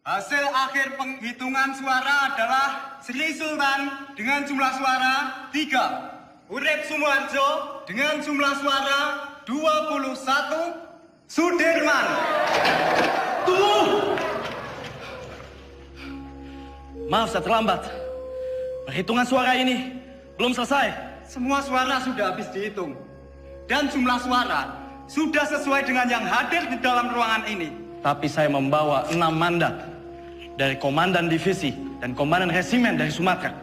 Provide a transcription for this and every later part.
Hasil akhir penghitungan suara adalah Sri Sultan dengan jumlah suara 3. Urip Sumoharjo dengan jumlah suara 21. Sudirman. Tunggu! Maaf saya terlambat. Perhitungan suara ini belum selesai. Semua suara sudah habis dihitung. Dan jumlah suara sudah sesuai dengan yang hadir di dalam ruangan ini. Tapi saya membawa 6 mandat dari Komandan Divisi dan Komandan Resimen dari Sumatera.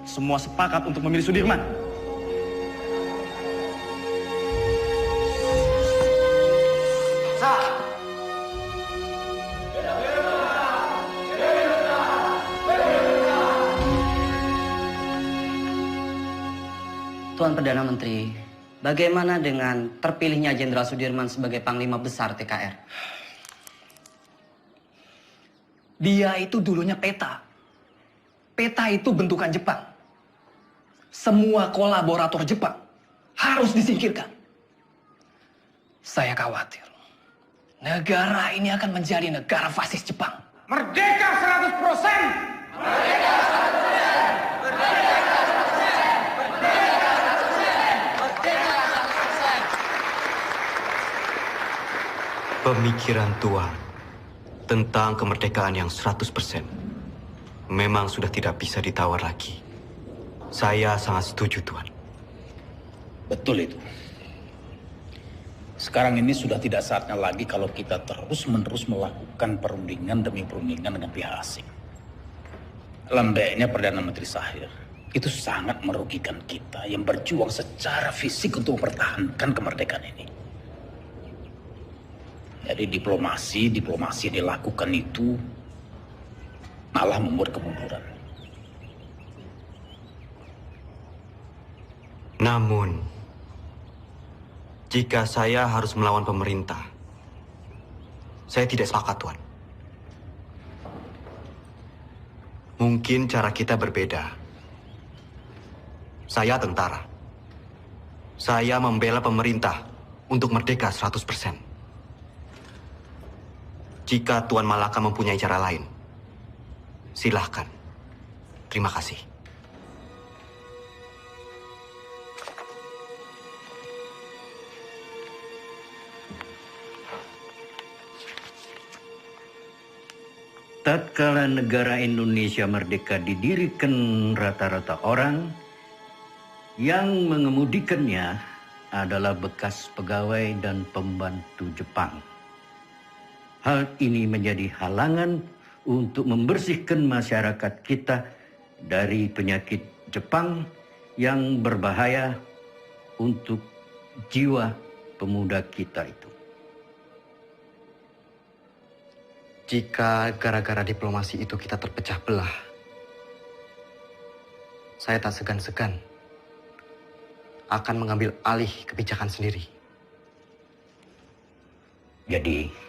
Semua sepakat untuk memilih Sudirman. Tuan Perdana Menteri, bagaimana dengan terpilihnya Jenderal Sudirman sebagai Panglima Besar TKR? Dia itu dulunya peta. Peta itu bentukan Jepang. Semua kolaborator Jepang harus disingkirkan. Saya khawatir negara ini akan menjadi negara fasis Jepang. Merdeka 100%! Pemikiran Tuan tentang kemerdekaan yang 100% memang sudah tidak bisa ditawar lagi. Saya sangat setuju, Tuan. Betul itu. Sekarang ini sudah tidak saatnya lagi kalau kita terus-menerus melakukan perundingan demi perundingan dengan pihak asing. Lembeknya Perdana Menteri Shahir itu sangat merugikan kita yang berjuang secara fisik untuk mempertahankan kemerdekaan ini. Jadi diplomasi yang dilakukan itu malah membuat kemunduran. Namun, jika saya harus melawan pemerintah, saya tidak sepakat, Tuan. Mungkin cara kita berbeda. Saya tentara. Saya membela pemerintah untuk merdeka 100%. Jika Tuan Malaka mempunyai cara lain, silahkan. Terima kasih. Tatkala negara Indonesia merdeka didirikan rata-rata orang yang mengemudikannya adalah bekas pegawai dan pembantu Jepang. Hal ini menjadi halangan untuk membersihkan masyarakat kita dari penyakit Jepang yang berbahaya untuk jiwa pemuda kita itu. Jika gara-gara diplomasi itu kita terpecah belah, saya tak segan-segan akan mengambil alih kebijakan sendiri. Jadi,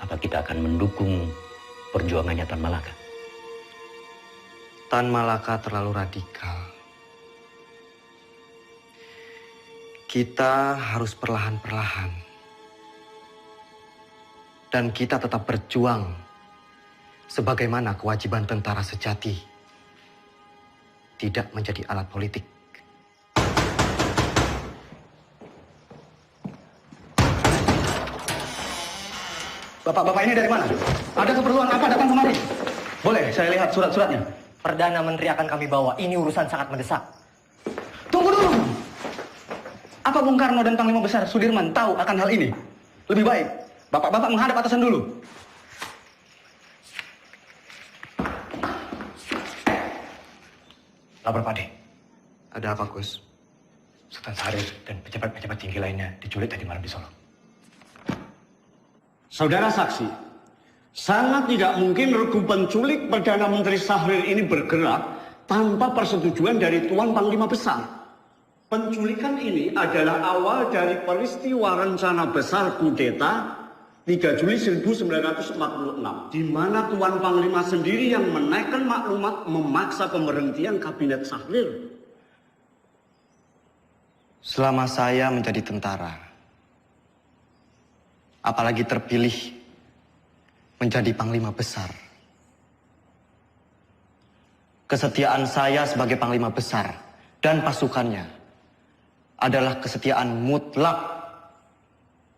apa kita akan mendukung perjuangannya Tan Malaka? Tan Malaka terlalu radikal. Kita harus perlahan-perlahan. Dan kita tetap berjuang sebagaimana kewajiban tentara sejati. Tidak menjadi alat politik. Bapak-bapak ini dari mana? Ada keperluan apa datang kemari? Boleh saya lihat surat-suratnya? Perdana Menteri akan kami bawa. Ini urusan sangat mendesak. Tunggu dulu. Apa Bung Karno dan Panglima Besar Sudirman tahu akan hal ini? Lebih baik bapak-bapak menghadap atasan dulu. Lapor Pak De. Ada apa, Gus? Sultan Syarif dan pejabat-pejabat tinggi lainnya diculik tadi malam di Solo. Saudara saksi, sangat tidak mungkin regu penculik Perdana Menteri Syahrir ini bergerak tanpa persetujuan dari Tuan Panglima Besar. Penculikan ini adalah awal dari peristiwa rencana besar kudeta 3 Juli 1946, di mana Tuan Panglima sendiri yang menaikkan maklumat memaksa pemberhentian kabinet Syahrir. Selama saya menjadi tentara, apalagi terpilih menjadi panglima besar. Kesetiaan saya sebagai panglima besar dan pasukannya adalah kesetiaan mutlak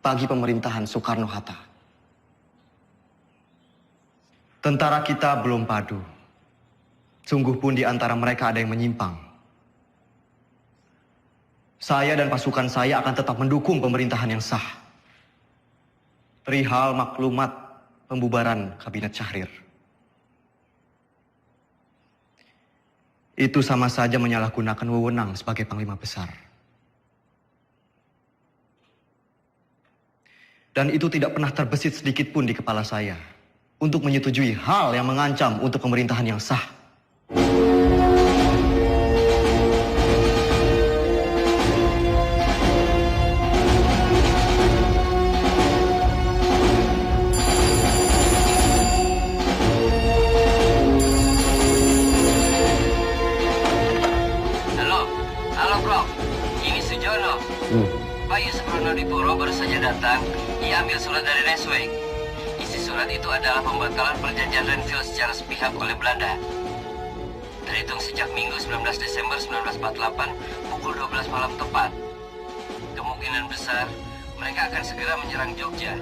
bagi pemerintahan Soekarno-Hatta. Tentara kita belum padu. Sungguh pun di antara mereka ada yang menyimpang. Saya dan pasukan saya akan tetap mendukung pemerintahan yang sah. Perihal maklumat pembubaran Kabinet Syahrir. Itu sama saja menyalahgunakan wewenang sebagai panglima besar. Dan itu tidak pernah terbesit sedikit pun di kepala saya untuk menyetujui hal yang mengancam untuk pemerintahan yang sah. Pak Yusuf Ronodipuro baru saja datang. Ia ambil surat dari Resweg. Isi surat itu adalah pembatalan perjanjian Renville secara sepihak oleh Belanda. Terhitung sejak Minggu 19 Desember 1948 pukul 12 malam tepat. Kemungkinan besar mereka akan segera menyerang Jogja.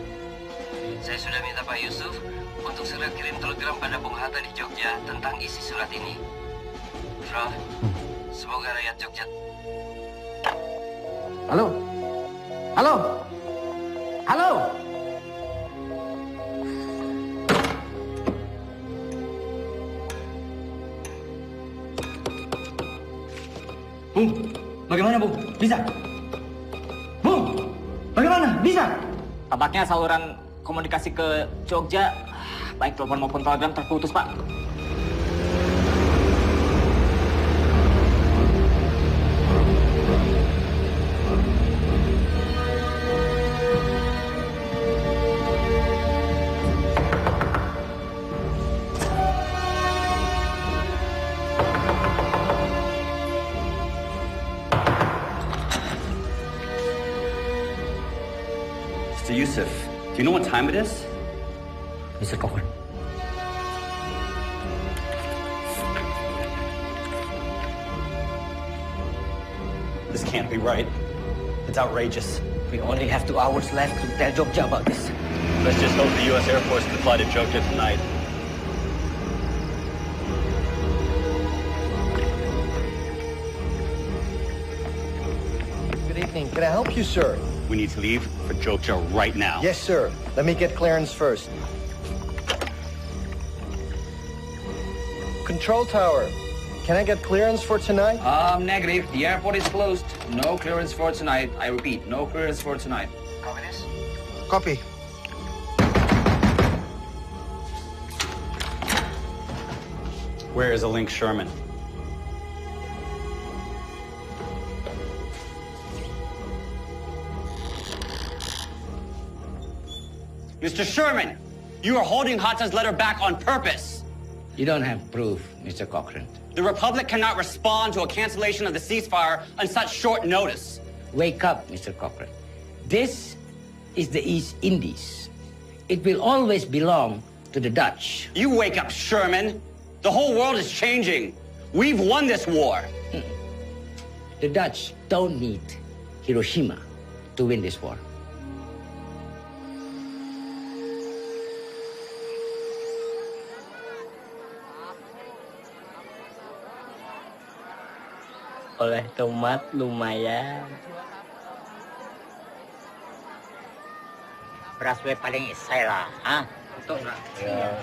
Saya sudah minta Pak Yusuf untuk segera kirim telegram pada Bung Hatta di Jogja tentang isi surat ini. Prof, semoga rakyat Jogja... Halo? Halo? Halo? Bung, bagaimana Bung? Bisa? Bung, bagaimana? Bisa? Tampaknya saluran komunikasi ke Jogja, baik telepon maupun telegram terputus, Pak. Mr. Yusuf, do you know what time it is? Mr. Cochrane. This can't be right. It's outrageous. We only have 2 hours left to tell Jogja about this. Let's just hope the U.S. Air Force can fly to Jogja tonight. Good evening. Can I help you, sir? We need to leave for Jogja right now. Yes, sir. Let me get clearance first. Control tower. Can I get clearance for tonight? Negative. The airport is closed. No clearance for tonight. I repeat, no clearance for tonight. Copy this? Copy. Where is a Link Sherman? Mr. Sherman, you are holding Hatta's letter back on purpose. You don't have proof, Mr. Cochrane. The Republic cannot respond to a cancellation of the ceasefire on such short notice. Wake up, Mr. Cochrane. This is the East Indies. It will always belong to the Dutch. You wake up, Sherman. The whole world is changing. We've won this war. The Dutch don't need Hiroshima to win this war. Oleh tomat lumayan. Beras gue paling isai lah, ah? Betul nggak? Ya.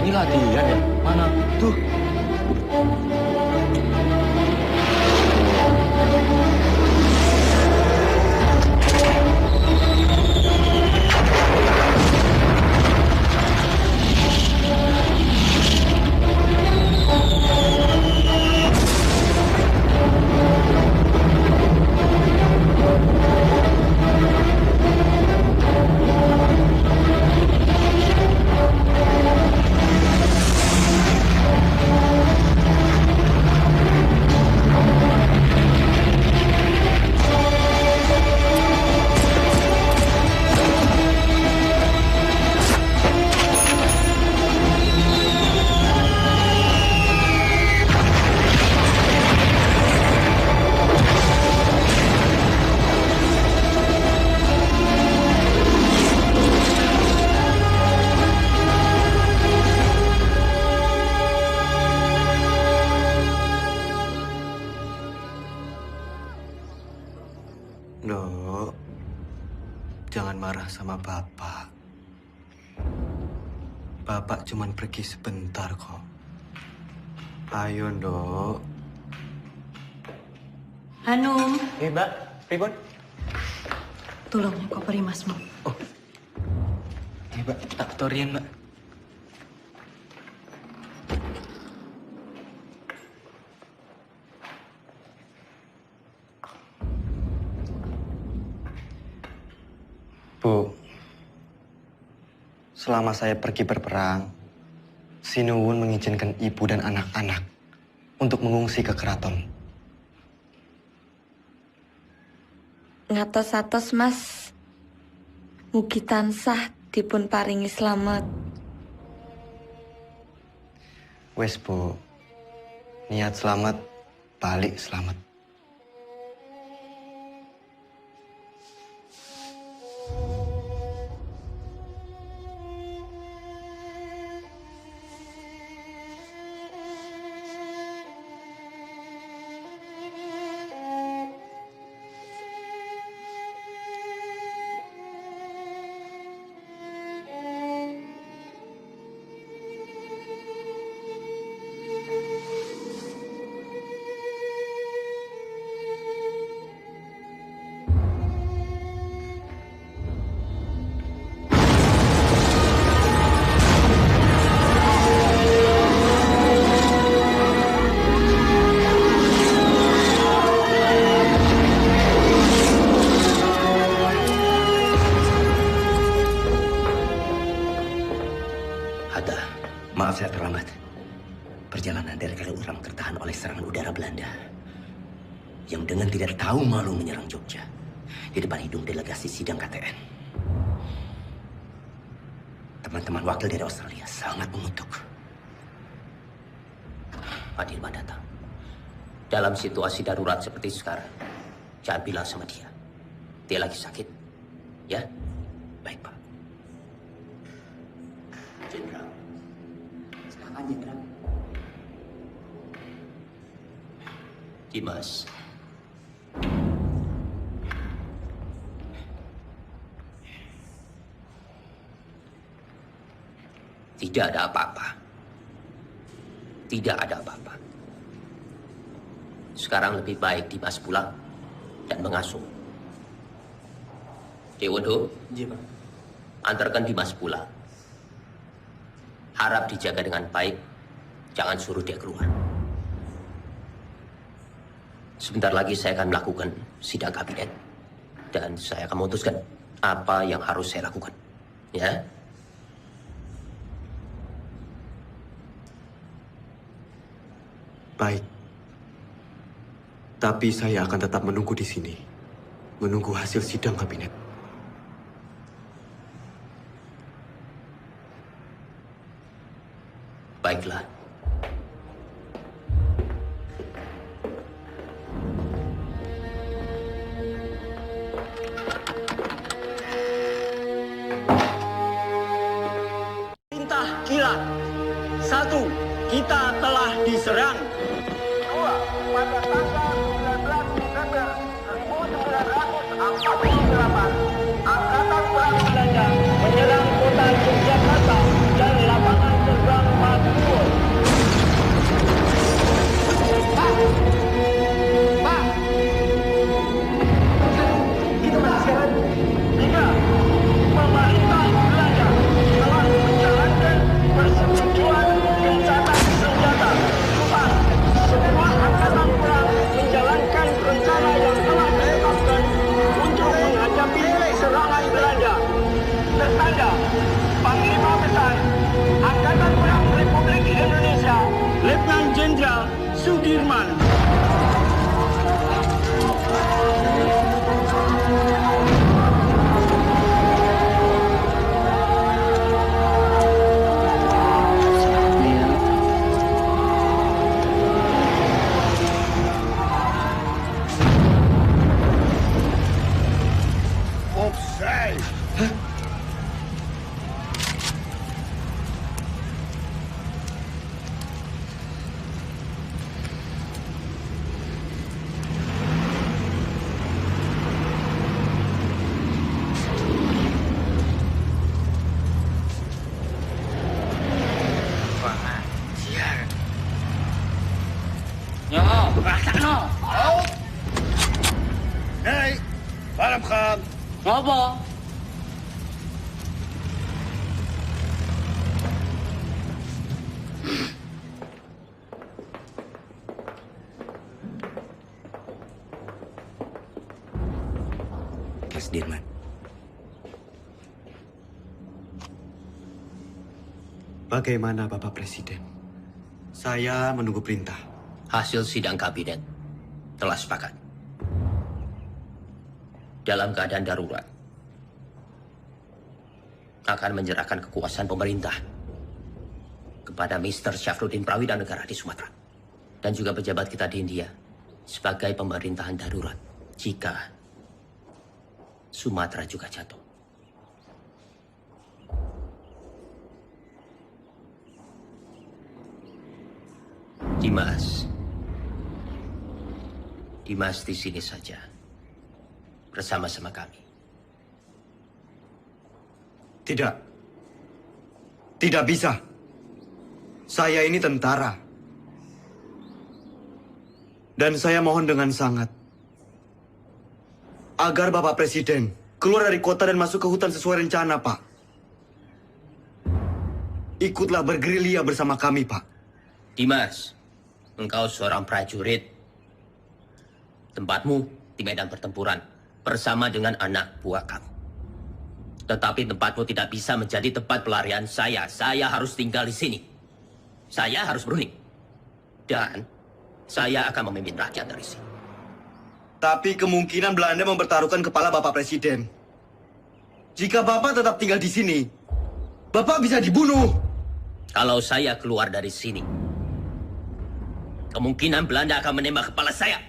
Ini latihan ya? Mana? Tuh. jangan marah sama Bapak. Bapak cuman pergi sebentar kok. Ayo, Nduk. Hanum. Mbak, pripun? Tolong koperi Masmu. Mbak, tak torian, Mbak. Bu, selama saya pergi berperang, Sinuwun mengizinkan ibu dan anak-anak untuk mengungsi ke keraton. Ngatos-atos Mas, mugi tansah dipun paringi slamet. Wes, Bu, niat selamat, balik selamat. Maaf saya terlambat. Perjalanan dari Kaliurang tertahan oleh serangan udara Belanda yang dengan tidak tahu malu menyerang Jogja di depan hidung delegasi sidang KTN. Teman-teman wakil dari Australia sangat mengutuk. Pak Dirman datang. Dalam situasi darurat seperti sekarang, jangan bilang sama dia. Dia lagi sakit. Ya? Baik, Pak. Jenderal. Silakan, Jenderal. Dimas. Tidak ada apa-apa. Tidak ada apa-apa. Sekarang lebih baik Dimas pulang dan mengasuh. Dewondo, antarkan Dimas pulang. Harap dijaga dengan baik, jangan suruh dia keluar. Sebentar lagi saya akan melakukan sidang kabinet dan saya akan memutuskan apa yang harus saya lakukan. Ya? Baik. Tapi saya akan tetap menunggu di sini. Menunggu hasil sidang kabinet. Baiklah. Perintah kilat. 1. Kita telah diserang. 2. Pada tanggal 19 Desember 1948, Angkatan Perang Belanda menyerang kota Yogyakarta dan lapangan terbang Maguwo. Pak! Itu masih 3. Pemerintah Belanda telah menjalankan persetujuan gencatan senjata. 4. Semua angkatan perang menjalankan now. Out. Hey, Baram Khan. Ngapa? Sudirman. Bagaimana Bapak Presiden? Saya menunggu perintah. Hasil sidang kabinet telah sepakat. Dalam keadaan darurat, akan menyerahkan kekuasaan pemerintah kepada Mr. Syafruddin Prawidhanegara di Sumatera. Dan juga pejabat kita di India sebagai pemerintahan darurat jika Sumatera juga jatuh. Dimas di sini saja bersama-sama kami. Tidak bisa. Saya ini tentara. Dan saya mohon dengan sangat agar Bapak Presiden keluar dari kota dan masuk ke hutan sesuai rencana, Pak. Ikutlah bergerilya bersama kami, Pak. Dimas, engkau seorang prajurit. Tempatmu di medan pertempuran bersama dengan anak buah kamu. Tetapi tempatmu tidak bisa menjadi tempat pelarian saya. Saya harus tinggal di sini. Saya harus berunding. Dan saya akan memimpin rakyat dari sini. Tapi kemungkinan Belanda mempertaruhkan kepala Bapak Presiden. Jika Bapak tetap tinggal di sini, Bapak bisa dibunuh. Kalau saya keluar dari sini, kemungkinan Belanda akan menembak kepala saya.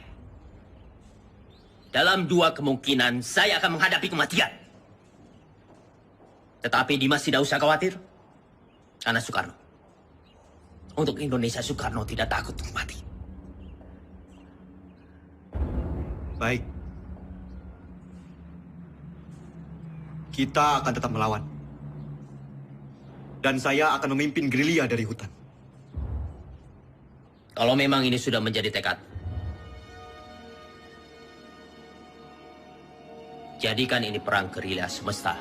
Dalam dua kemungkinan, saya akan menghadapi kematian. Tetapi Dimas tidak usah khawatir. Karena Soekarno. Untuk Indonesia, Soekarno tidak takut untuk mati. Baik. Kita akan tetap melawan. Dan saya akan memimpin gerilya dari hutan. Kalau memang ini sudah menjadi tekad, jadikan ini perang gerilya semesta.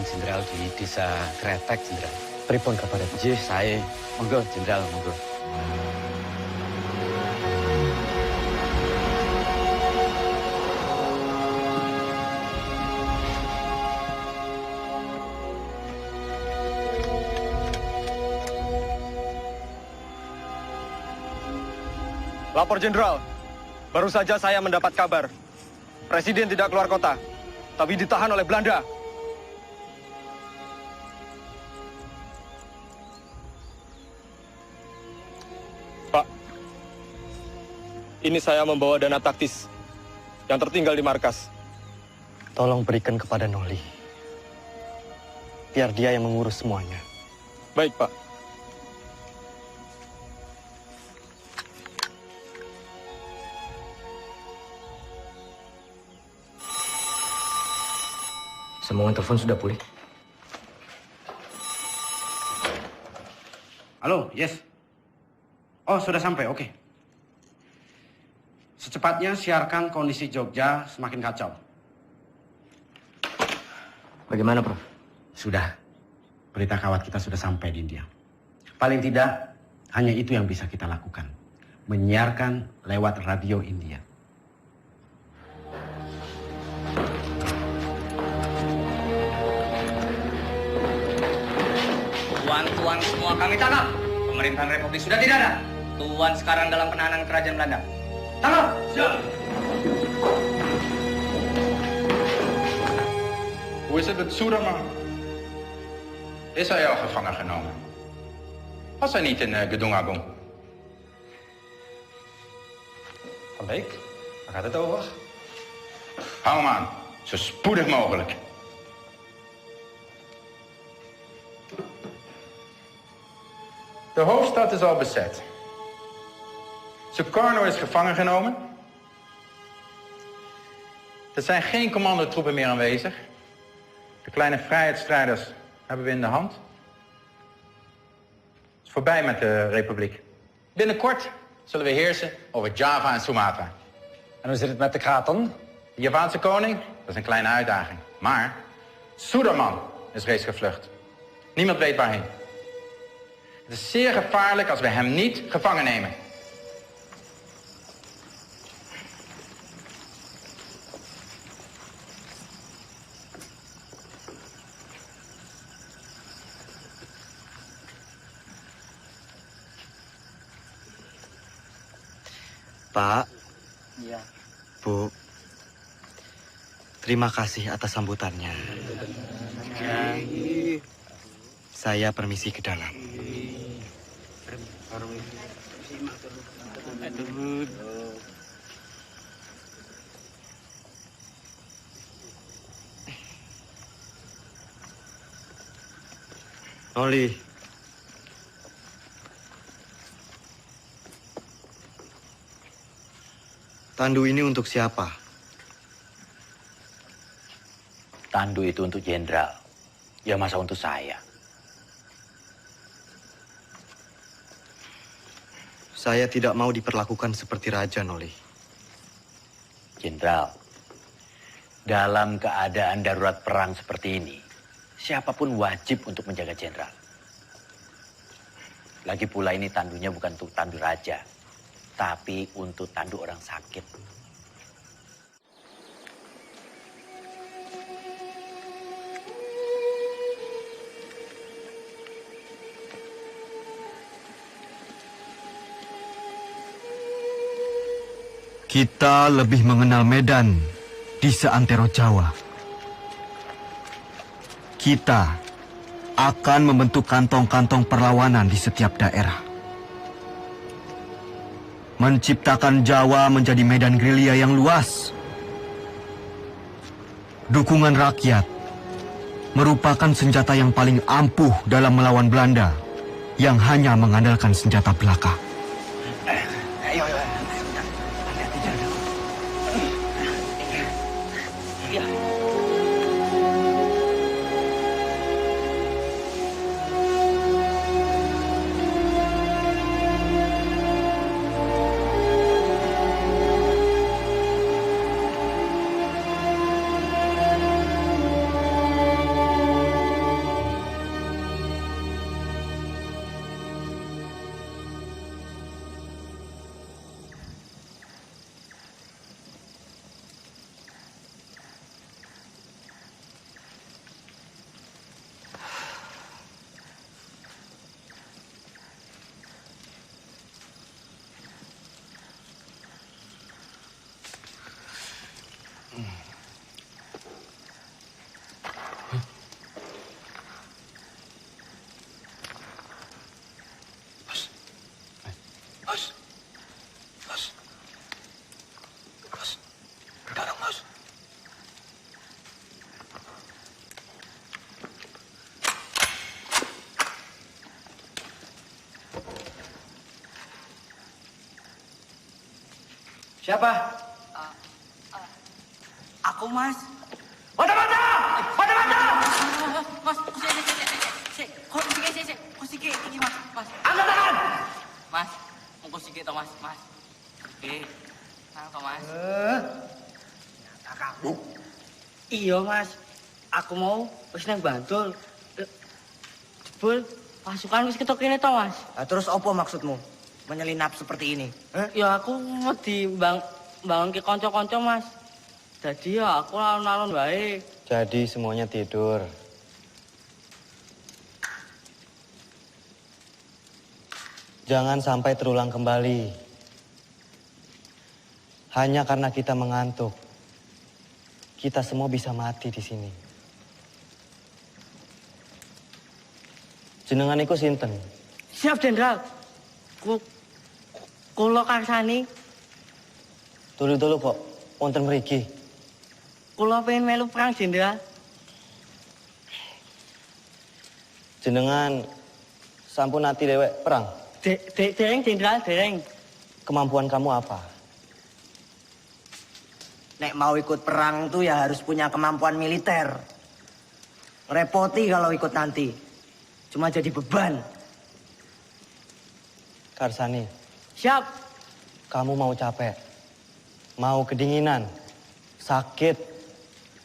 Jenderal di desa Kretek, Jenderal. Pripun kabar? Jih, saya. Monggo, Jenderal, monggo. Lapor, Jenderal. Baru saja saya mendapat kabar. Presiden tidak keluar kota, tapi ditahan oleh Belanda. Ini saya membawa dana taktis yang tertinggal di markas. Tolong berikan kepada Noli. Biar dia yang mengurus semuanya. Baik, Pak. Sambungan telepon sudah pulih. Halo, yes. Oh, sudah sampai, oke. Secepatnya siarkan kondisi Jogja semakin kacau. Bagaimana, Prof? Sudah. Berita kawat kita sudah sampai di India. Paling tidak, hanya itu yang bisa kita lakukan. Menyiarkan lewat radio India. Tuan-tuan semua kami tangkap. Pemerintahan Republik sudah tidak ada. Tuan sekarang dalam penahanan kerajaan Belanda. Tangkap! Siap! Hoe is het met Soederman? Is hij al gevangen genomen? Was hij niet in Gedung Agung? Van Beek, waar gaat het over? Hou hem aan, zo spoedig mogelijk. De hoofdstad is al bezet. Sukarno is gevangen genomen. Er zijn geen commandotroepen meer aanwezig. De kleine vrijheidsstrijders hebben we in de hand. Het is voorbij met de republiek. Binnenkort zullen we heersen over Java en Sumatra. En hoe zit het met de kraton? De Javaanse koning, dat is een kleine uitdaging. Maar Suderman is reeds gevlucht. Niemand weet waarheen. Het is zeer gevaarlijk als we hem niet gevangen nemen. Pak, Iya. Bu, terima kasih atas sambutannya. Saya permisi ke dalam. Noli. Tandu ini untuk siapa? Tandu itu untuk jenderal. Ya masa untuk saya? Saya tidak mau diperlakukan seperti raja, Noli. Jenderal, dalam keadaan darurat perang seperti ini, siapapun wajib untuk menjaga jenderal. Lagi pula ini tandunya bukan untuk tandu raja, tapi untuk tandu orang sakit. Kita lebih mengenal Medan di seantero Jawa. Kita akan membentuk kantong-kantong perlawanan di setiap daerah. Menciptakan Jawa menjadi medan gerilya yang luas. Dukungan rakyat merupakan senjata yang paling ampuh dalam melawan Belanda yang hanya mengandalkan senjata belaka. Siapa? Aku, Mas. Mata-mata! Mata-mata! Mas. Oke. Nangka, Mas. Kamu. Iya, Mas. Aku mau wis nang Bantul. Jebul pasukan wis ketok kene to, Mas. Terus apa maksudmu? Menyelinap seperti ini? Ya aku wedi bangun ke kanca-kanca, Mas. Jadi ya aku alon-alon wae. Jadi semuanya tidur. Jangan sampai terulang kembali. Hanya karena kita mengantuk, kita semua bisa mati di sini. Jenengan iku sinten? Siap, Jenderal. Kula karsani. Dulu kok wonten mriki. Kula pengen melu perang, Jenderal. Jenengan sampun ati dewek perang? Dereng, Jenderal, dereng. Kemampuan kamu apa? Nek mau ikut perang tuh ya harus punya kemampuan militer. Repoti kalau ikut nanti. Cuma jadi beban. Karsani. Siap. Kamu mau capek, mau kedinginan, sakit,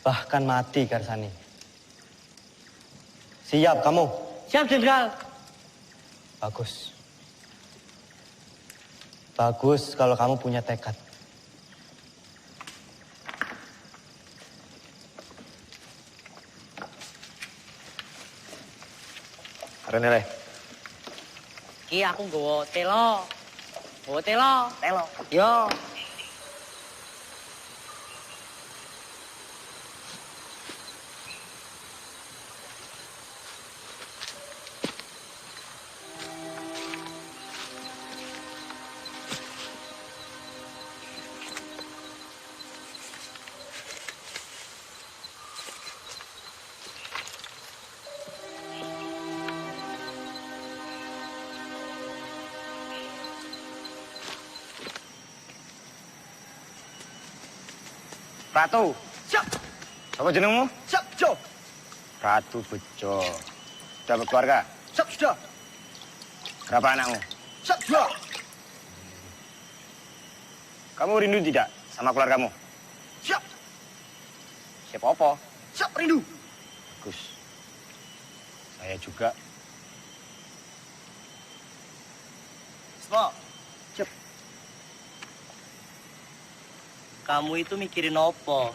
bahkan mati, Karsani. Siap kamu? Siap, Jenderal. Bagus. Bagus kalau kamu punya tekad. Renele. Ki aku nggawa telo. Telo. Yo. Ratu. Siap. Apa jenengmu? Siap, Jo. Ratu Bejo. Sudah berkeluarga? Siap, sudah. Berapa anakmu? Siap, sudah. Kamu rindu tidak sama keluargamu? Siap. Siapa apa? Siap, rindu. Bagus. Saya juga. Semua. Siap. Kamu itu mikirin apa?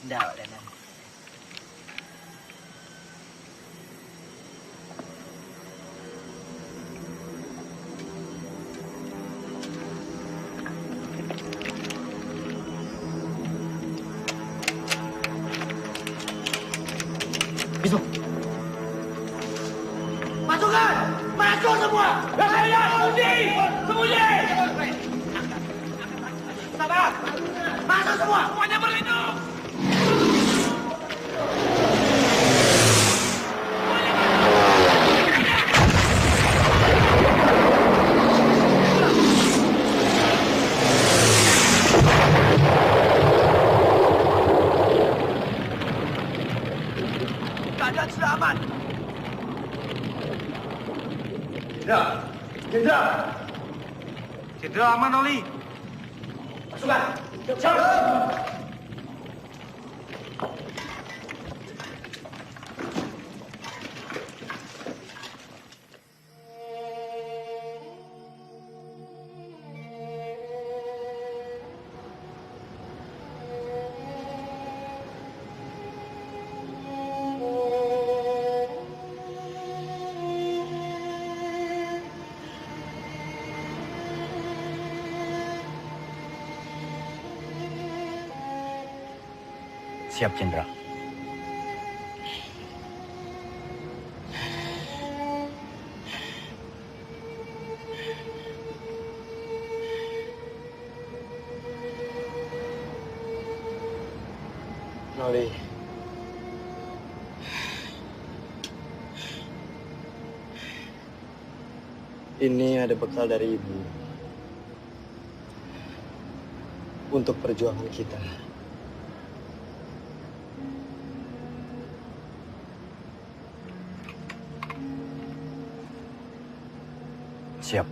Nggak, Denan. Bismo. Pasukan! Masuk semua! Sembunyi! Sabar! Masuk semua! Semuanya berlindung! Keadaan sudah aman. Jenderal! Jenderal aman, Oli. Pasukan! Siap! Siap, Jenderal. Noli. Ini ada bekal dari Ibu. Untuk perjuangan kita. Siap.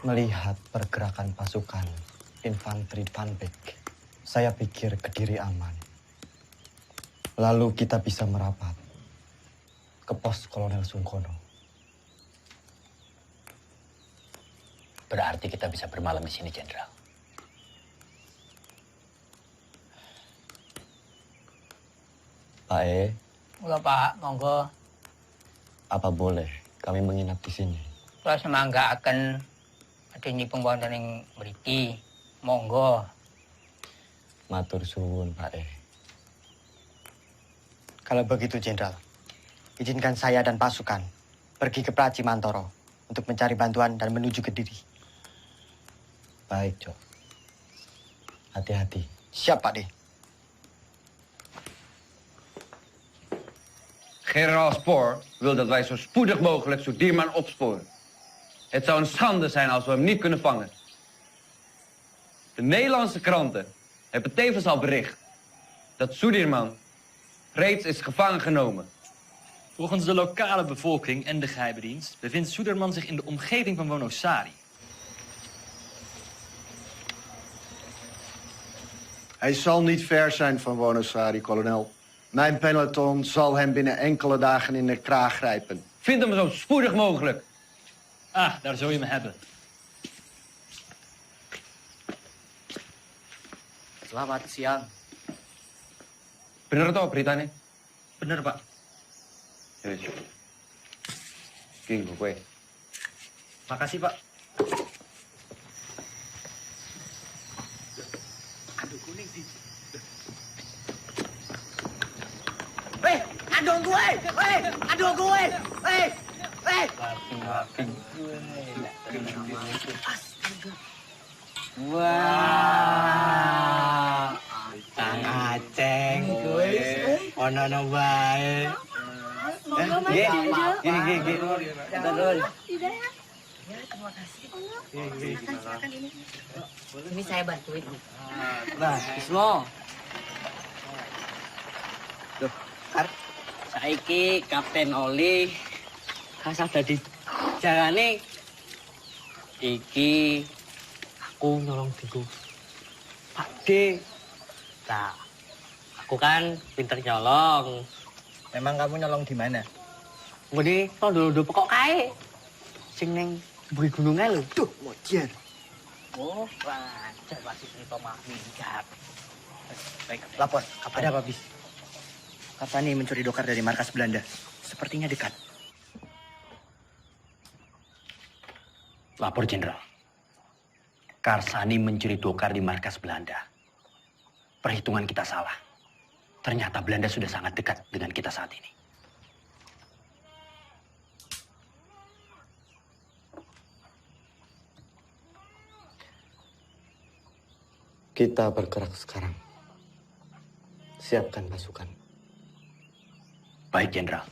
Melihat pergerakan pasukan infanteri Van Beek, saya pikir Kediri aman. Lalu kita bisa merapat ke pos Kolonel Sungkono. Berarti kita bisa bermalam di sini, Jenderal. Pak E, Enggak, Pak. Monggo. apa boleh kami menginap di sini? Kalau semangga akan ada nyipeng wonten ing mriki. Monggo. Matur suwun, Pak E. Kalau begitu, Jenderal, izinkan saya dan pasukan pergi ke Praji Mantoro untuk mencari bantuan dan menuju Kediri. Baik, Cok. Hati-hati. Siap, Pak D. Generaal Spoor wil dat wij zo spoedig mogelijk Sudirman opsporen. Het zou een schande zijn als we hem niet kunnen vangen. De Nederlandse kranten hebben tevens al bericht dat Sudirman reeds is gevangen genomen. Volgens de lokale bevolking en de geheime dienst bevindt Sudirman zich in de omgeving van Wonosari. Hij zal niet ver zijn van Wonosari, kolonel. Mijn peloton zal hem binnen enkele dagen in de kraag grijpen. Vind hem zo spoedig mogelijk. Ah, daar zul je me hebben. Selamat siang. Bener toh beritanya? Bener, Pak. Yes. Gini gue. Makasih, Pak. Aduh, kuning sih. Aduh gue! Aduh gue! Wah, Kang Aceng, ono bae. Gini. Terus. Ya, terima kasih. Silakan ini. Ini saya bantuin. Nah, Bismo. Duh, saiki Kapten Oli kasah dadi jalane iki aku nyolong diku Pak D. Nah, aku kan pinter nyolong. Memang kamu nyolong di mana? Ngene tondo-tondo pokok kae. Sing ning buri gununge lho. Duh, mojer. Oh, lancar pasti cerita mah minggat. Baik, Lapor, ada apa, Bis? Karsani mencuri dokar dari markas Belanda. Sepertinya dekat. Lapor, Jenderal. Karsani mencuri dokar di markas Belanda. Perhitungan kita salah. Ternyata Belanda sudah sangat dekat dengan kita saat ini. Kita bergerak sekarang. Siapkan pasukan. Baik, Jenderal.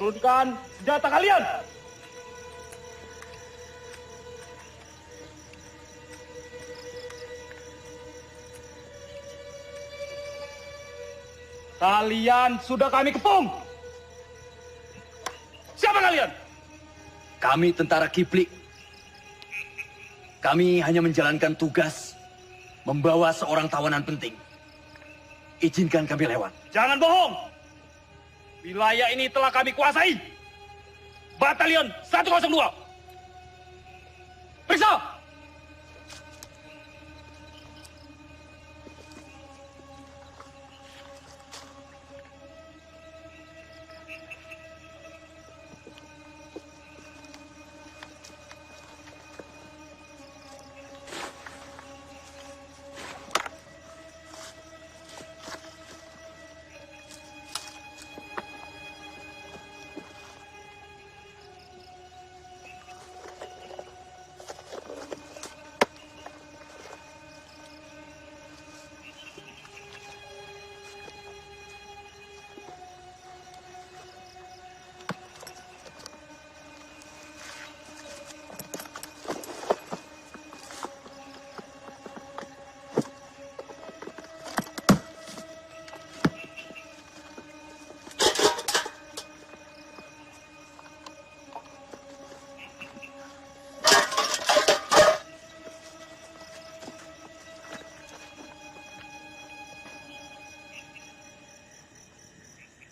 Turunkan senjata kalian! Kalian sudah kami kepung! Siapa kalian? Kami tentara Kiplik. Kami hanya menjalankan tugas membawa seorang tawanan penting. Izinkan kami lewat. Jangan bohong! Wilayah ini telah kami kuasai. Batalion 102. Periksa!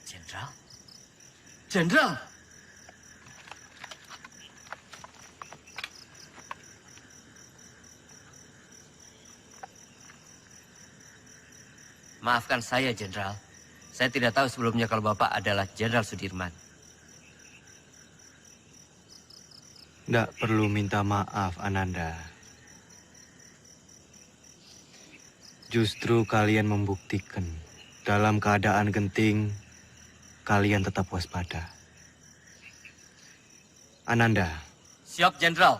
Jenderal? Jenderal! Maafkan saya, Jenderal. Saya tidak tahu sebelumnya kalau Bapak adalah Jenderal Sudirman. Tidak perlu minta maaf, Ananda. Justru kalian membuktikan dalam keadaan genting, kalian tetap waspada. Ananda. Siap, Jenderal.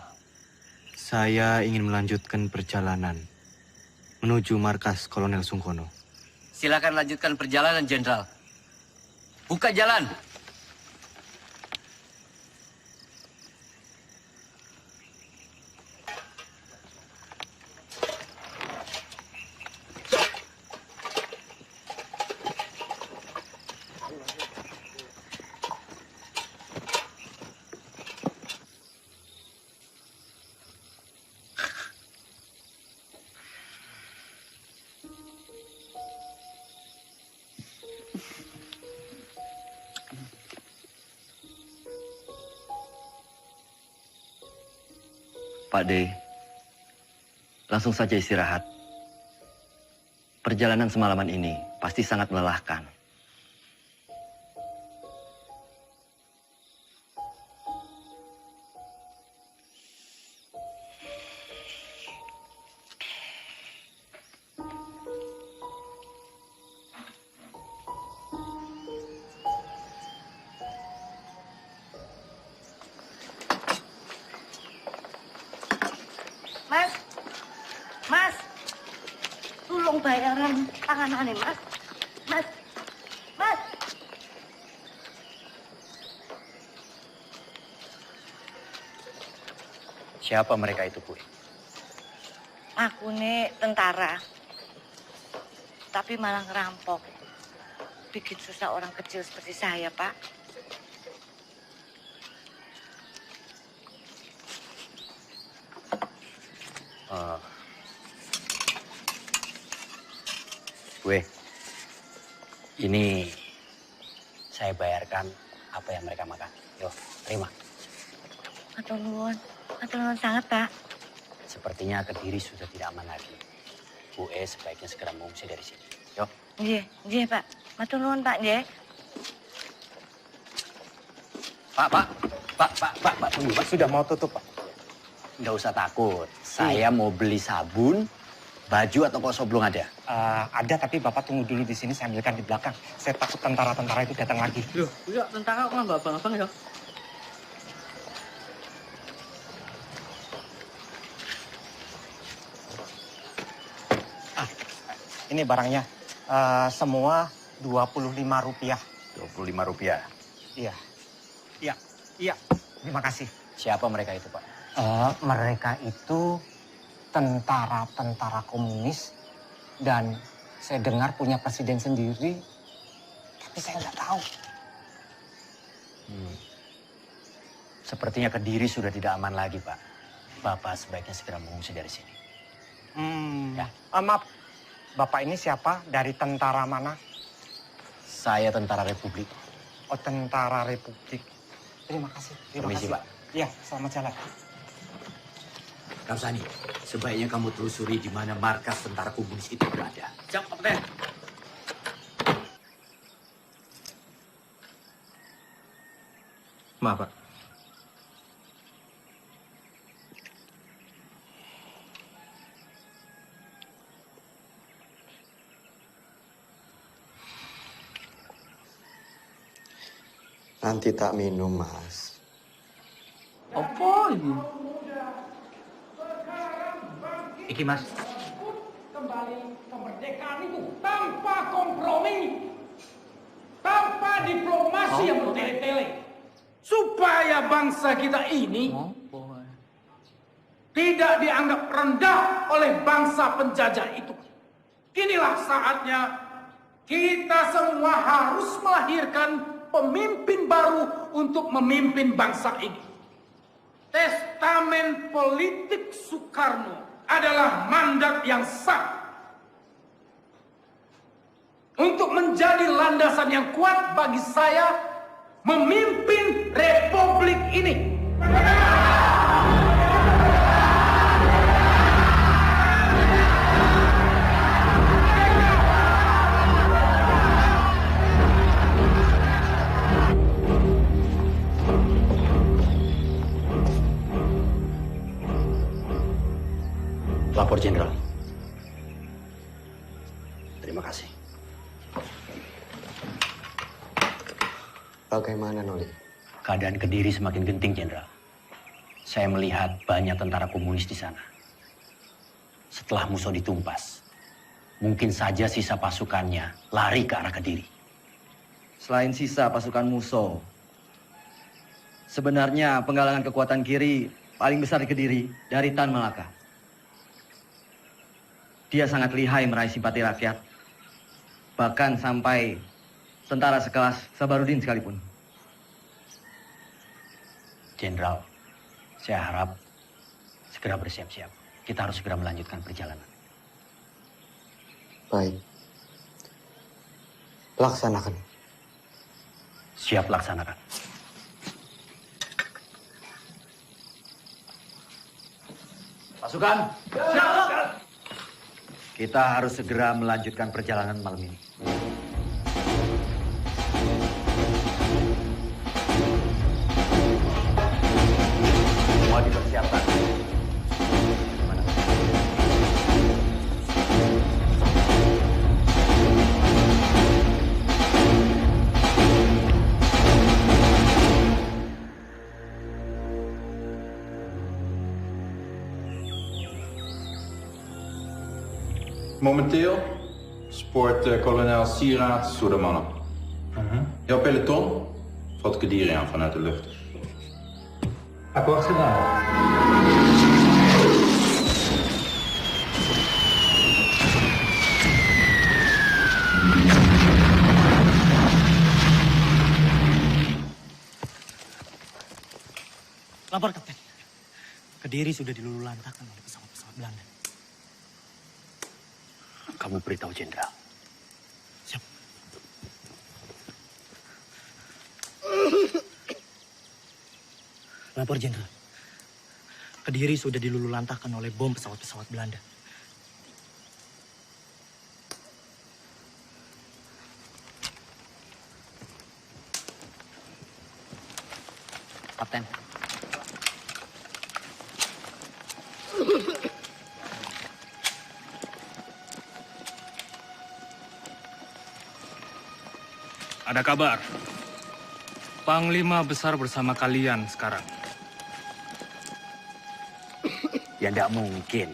Saya ingin melanjutkan perjalanan menuju markas Kolonel Sungkono. Silakan lanjutkan perjalanan, Jenderal. Buka jalan. Pak D, langsung saja istirahat. Perjalanan semalaman ini pasti sangat melelahkan. Mas, Mas, tolong bayaran tanganane, Mas. Mas, Mas. Siapa mereka itu, Bu? Aku nih tentara, tapi malah ngerampok. Bikin susah orang kecil seperti saya, Pak. Gue, ini saya bayarkan apa yang mereka makan. Yo, terima. Matur nuwun sangat, Pak. Sepertinya Kediri sudah tidak aman lagi. Bu sebaiknya segera mengungsi dari sini. Yo. Nggih, Pak. Matur nuwun, Pak, nggih. Pak, tunggu, Pak. Sudah mau tutup, Pak. Nggak usah takut. Saya mau beli sabun, baju atau kok belum ada? Ada, tapi Bapak tunggu dulu di sini, saya ambilkan di belakang. Saya takut tentara-tentara itu datang lagi. Loh, iya tentara kok nggak abang-abang ya? Ini barangnya, semua Rp25. Rp25? Iya. Terima kasih. Siapa mereka itu, Pak? Mereka itu tentara-tentara komunis dan saya dengar punya presiden sendiri, tapi saya nggak tahu. Sepertinya Kediri sudah tidak aman lagi, Pak. Bapak sebaiknya segera mengungsi dari sini. Ya. Maaf, Bapak ini siapa? Dari tentara mana? Saya tentara Republik. Tentara Republik. Terima kasih. Terima Permisi, kasih. Pak. Ya, selamat jalan. Karsani, sebaiknya kamu telusuri di mana markas tentara komunis itu berada. Siap, Kapten. Maaf, Pak. Nanti tak minum, Mas. Apa ini? Iki, Mas. Kembali kemerdekaan itu tanpa kompromi, tanpa diplomasi yang bertele-tele, supaya bangsa kita ini tidak dianggap rendah oleh bangsa penjajah itu. Inilah saatnya kita semua harus melahirkan pemimpin baru untuk memimpin bangsa ini. Testamen politik Soekarno adalah mandat yang sah untuk menjadi landasan yang kuat bagi saya memimpin republik ini. Lapor Jenderal. Terima kasih. Bagaimana, Noli? Keadaan Kediri semakin genting, Jenderal. Saya melihat banyak tentara komunis di sana. Setelah Musso ditumpas, mungkin saja sisa pasukannya lari ke arah Kediri. Selain sisa pasukan Musso, sebenarnya penggalangan kekuatan kiri paling besar di Kediri dari Tan Malaka. Dia sangat lihai meraih simpati rakyat, bahkan sampai tentara sekelas Sabarudin sekalipun. Jenderal, saya harap segera bersiap-siap. Kita harus segera melanjutkan perjalanan. Baik. Laksanakan. Siap laksanakan. Pasukan. Siap. Kita harus segera melanjutkan perjalanan malam ini. Semua dipersiapkan. Momenteel spoort kolonel Sieraad door de mannen. Jouw peloton valt Kediri aan vanuit de lucht. Akkoord gedaan. Lapor, Kapten. Kediri sudah dilululantakkan oleh pesawat-pesawat Belanda. Kamu beritahu Jenderal. Siap. Lapor, Jenderal. Kediri sudah dilululantakkan oleh bom pesawat-pesawat Belanda. Kapten. Ada kabar. Panglima besar bersama kalian sekarang. Ya tidak mungkin.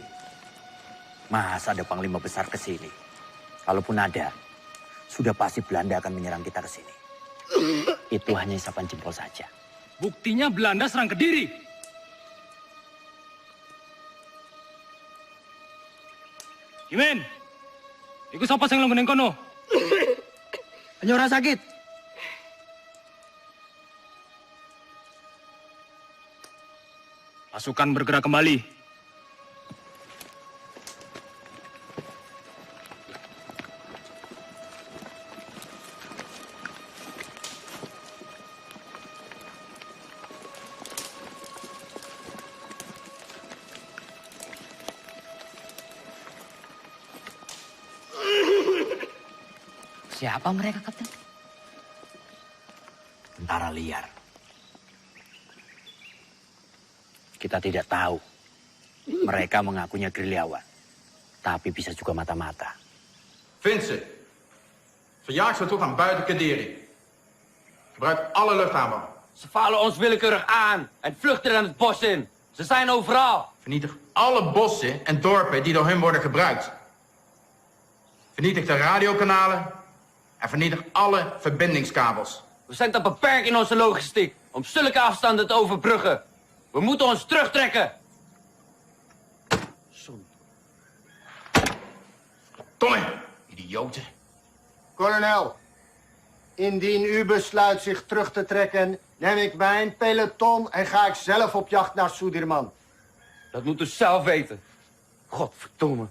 Masa ada panglima besar ke sini? Kalaupun ada, sudah pasti Belanda akan menyerang kita ke sini. Itu hanya isapan jempol saja. Buktinya Belanda serang Kediri. Kimen, ikut siapa yang langgunin kono? Hanya orang sakit. Pasukan bergerak kembali. Siapa mereka, Kapten? Tentara liar. Kita tidak tahu. Mereka mengakunya gerilyawan. Tapi bisa juga mata-mata. Vincent, verjaag ze tot aan buiten Kadiri. Gebruik alle luchthaven. Ze vallen ons willekeurig aan en vluchten dan het bos in. Ze zijn overal. Vernietig alle bossen en dorpen die door hun worden gebruikt. Vernietig de radiokanalen en vernietig alle verbindingskabels. We zijn te beperkt in onze logistiek om zulke afstanden te overbruggen. We moeten ons terugtrekken. Tommy, idioten. Kolonel, indien u besluit zich terug te trekken, neem ik mijn peloton en ga ik zelf op jacht naar Sudirman. Dat moet u zelf weten. Godverdomme.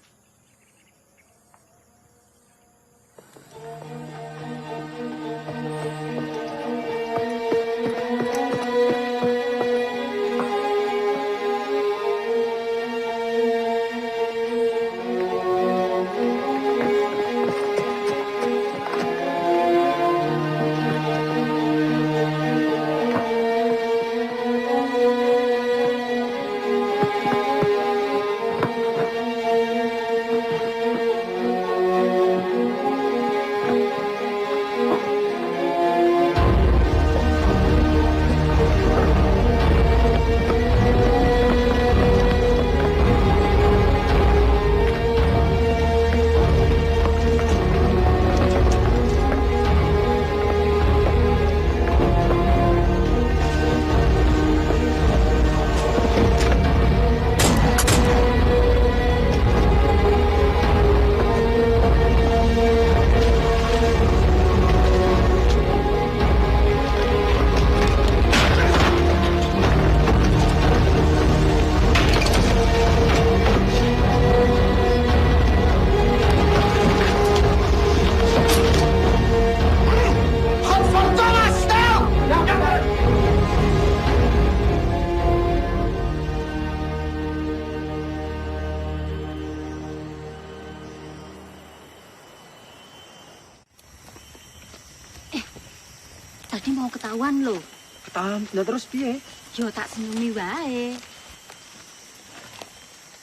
Tadi mau ketahuan loh. Ketahuan, lah terus piye? Yo tak senyumi wae.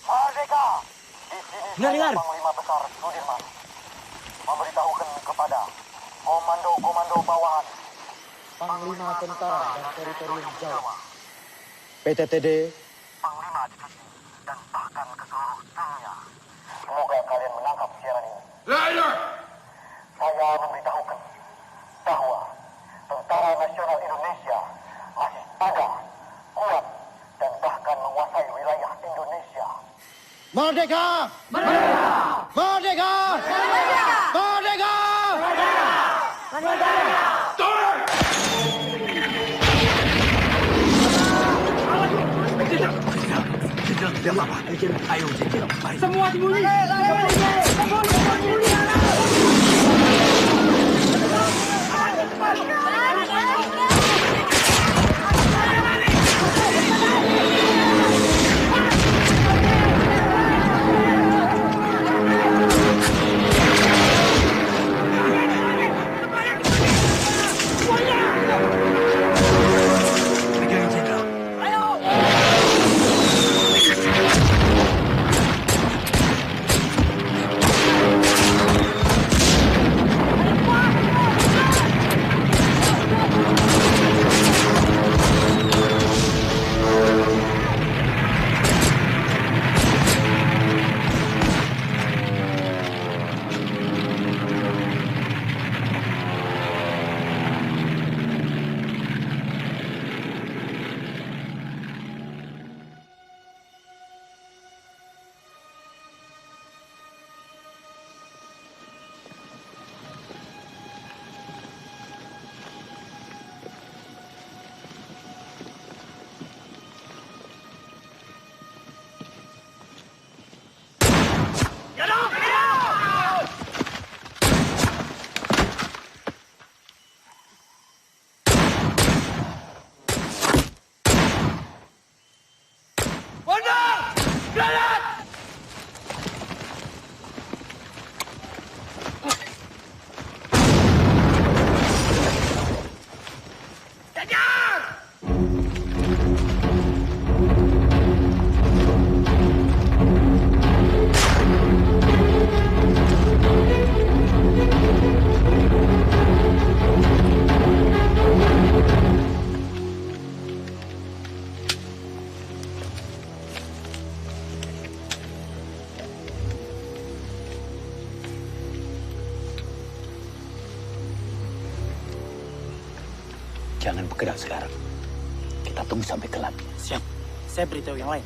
Merdeka! Dengar. Panglima Besar Sudirman memberitahukan kepada komando-komando bawahan Panglima Tentara dan Teritorium Jawa, PTTD, Panglima Divisi, dan bahkan ke seluruh dunia. Semoga kalian menangkap siaran ini. Leider! Saya memberitahukan bahwa Tentara Nasional Indonesia masih ada, kuat, dan bahkan menguasai wilayah Indonesia. Merdeka! Merdeka! Merdeka! Merdeka! Merdeka! Merdeka! Tidak apa-apa. Ayo, mari. Semua sembunyi! jangan bergerak sekarang. Kita tunggu sampai gelap. Siap. Saya beritahu yang lain.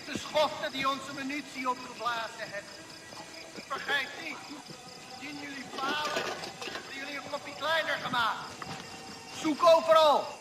De schotten die onze munitie opgeblazen hebben. Vergeet niet, zien jullie falen, hebben jullie een kopje kleiner gemaakt. Zoek overal.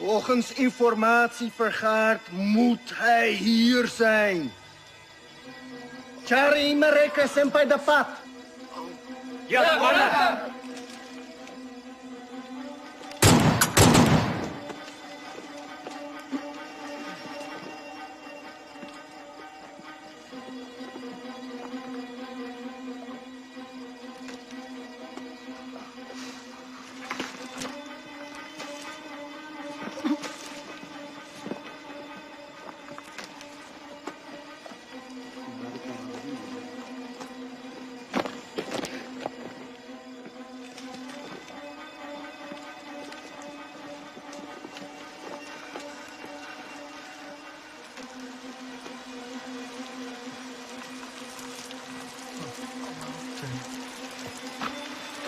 Volgens informatie vergaard moet hij hier zijn. Cari mereka sampai dapat. Ya, komandan.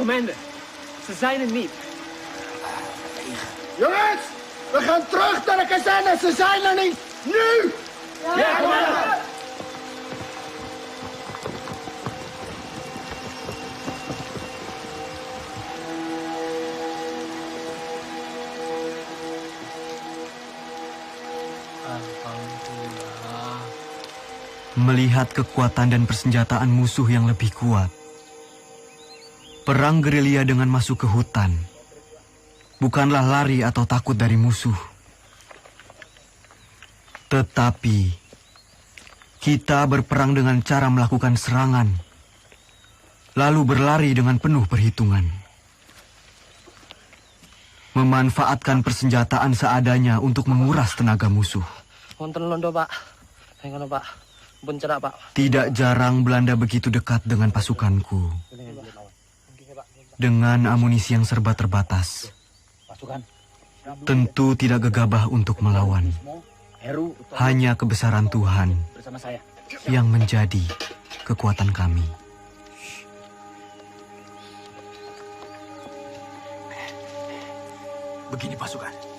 Commander, ze zijn er niet. Jongens, we gaan terug naar de kazerne. Ze zijn er niet. Nu! Ja, commander! Melihat kekuatan dan persenjataan musuh yang lebih kuat, perang gerilya dengan masuk ke hutan bukanlah lari atau takut dari musuh. Tetapi kita berperang dengan cara melakukan serangan, lalu berlari dengan penuh perhitungan. Memanfaatkan persenjataan seadanya untuk menguras tenaga musuh. Wonten londo, Pak. Ngono, Pak. Pun cerak, Pak. Tidak jarang Belanda begitu dekat dengan pasukanku. Dengan amunisi yang serba terbatas, tentu tidak gegabah untuk melawan. Hanya kebesaran Tuhan yang menjadi kekuatan kami. Begini pasukan.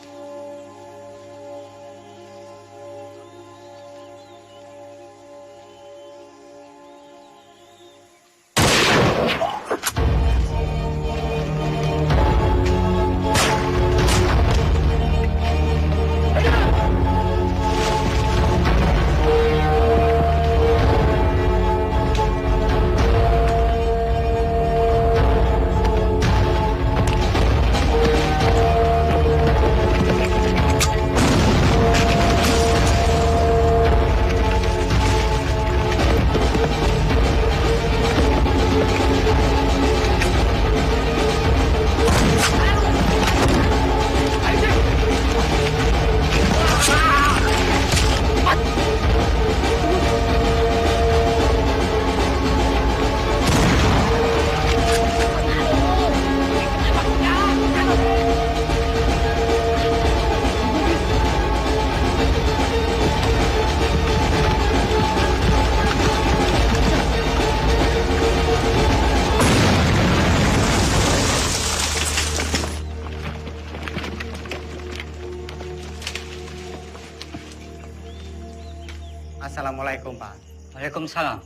Assalamualaikum, Pak. Waalaikumsalam.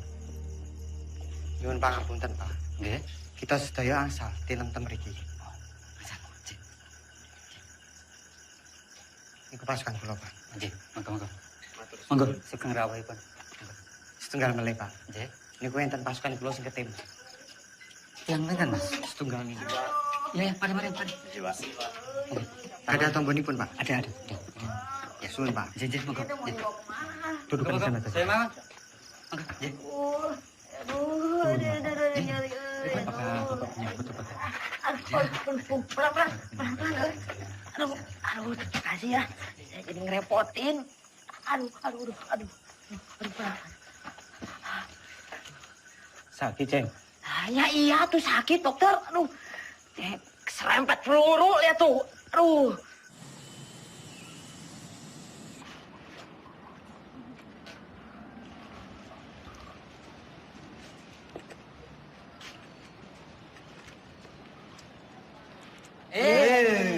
Nyuwun pangapunten, Pak. Nggih. Kita sedaya angsal tinentem mriki. Iku pasukan kula, Pak. Nggih, monggo. Monggo, sugeng rawuhipun. Setunggal melih, Pak. Nggih. Niku enten pasukan kula sing ketim. Yang pinten, Mas? Setunggal niku. Ya, mari. Nggih, Pak. Ada tombonipun, Pak. Ada. Ya, suwun, Pak. Nggih, monggo. Duduk di sana saja. Saya mawon. Monggo, nggih. Aduh, terima kasih ya. Saya jadi ngerepotin. Aduh. Sakit, Ceng. Ya iya tuh sakit, dokter. Aduh, serempet peluru lihat tuh. Aduh.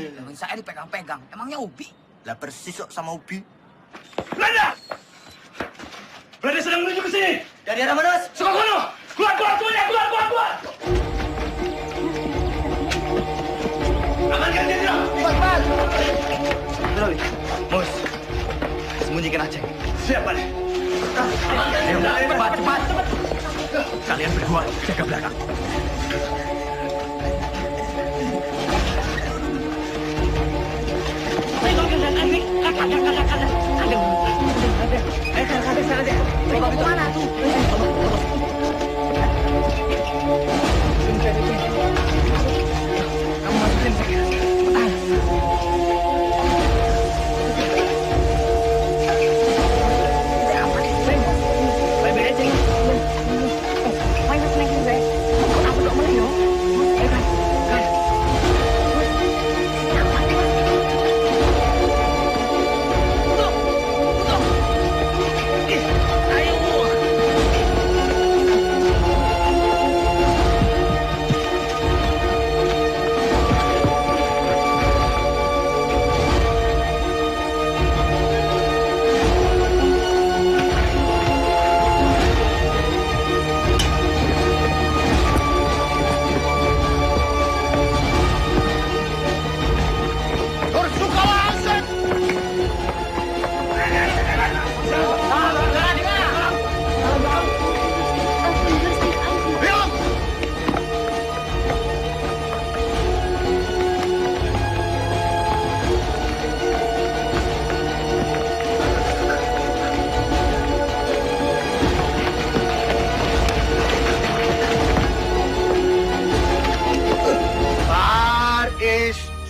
Temen saya dipegang-pegang. Emangnya Ubi? Lah persis kok sama Ubi. Belanda! Belanda sedang menuju ke sini. Dari arah mana, Mas? Suka kono! Keluar semuanya! Keluar! Amankan dia, Cepat! Terus, Mus. Sembunyikan Aceh. Siap, Pak. Amankan dia, cepat! Kalian berdua jaga belakang.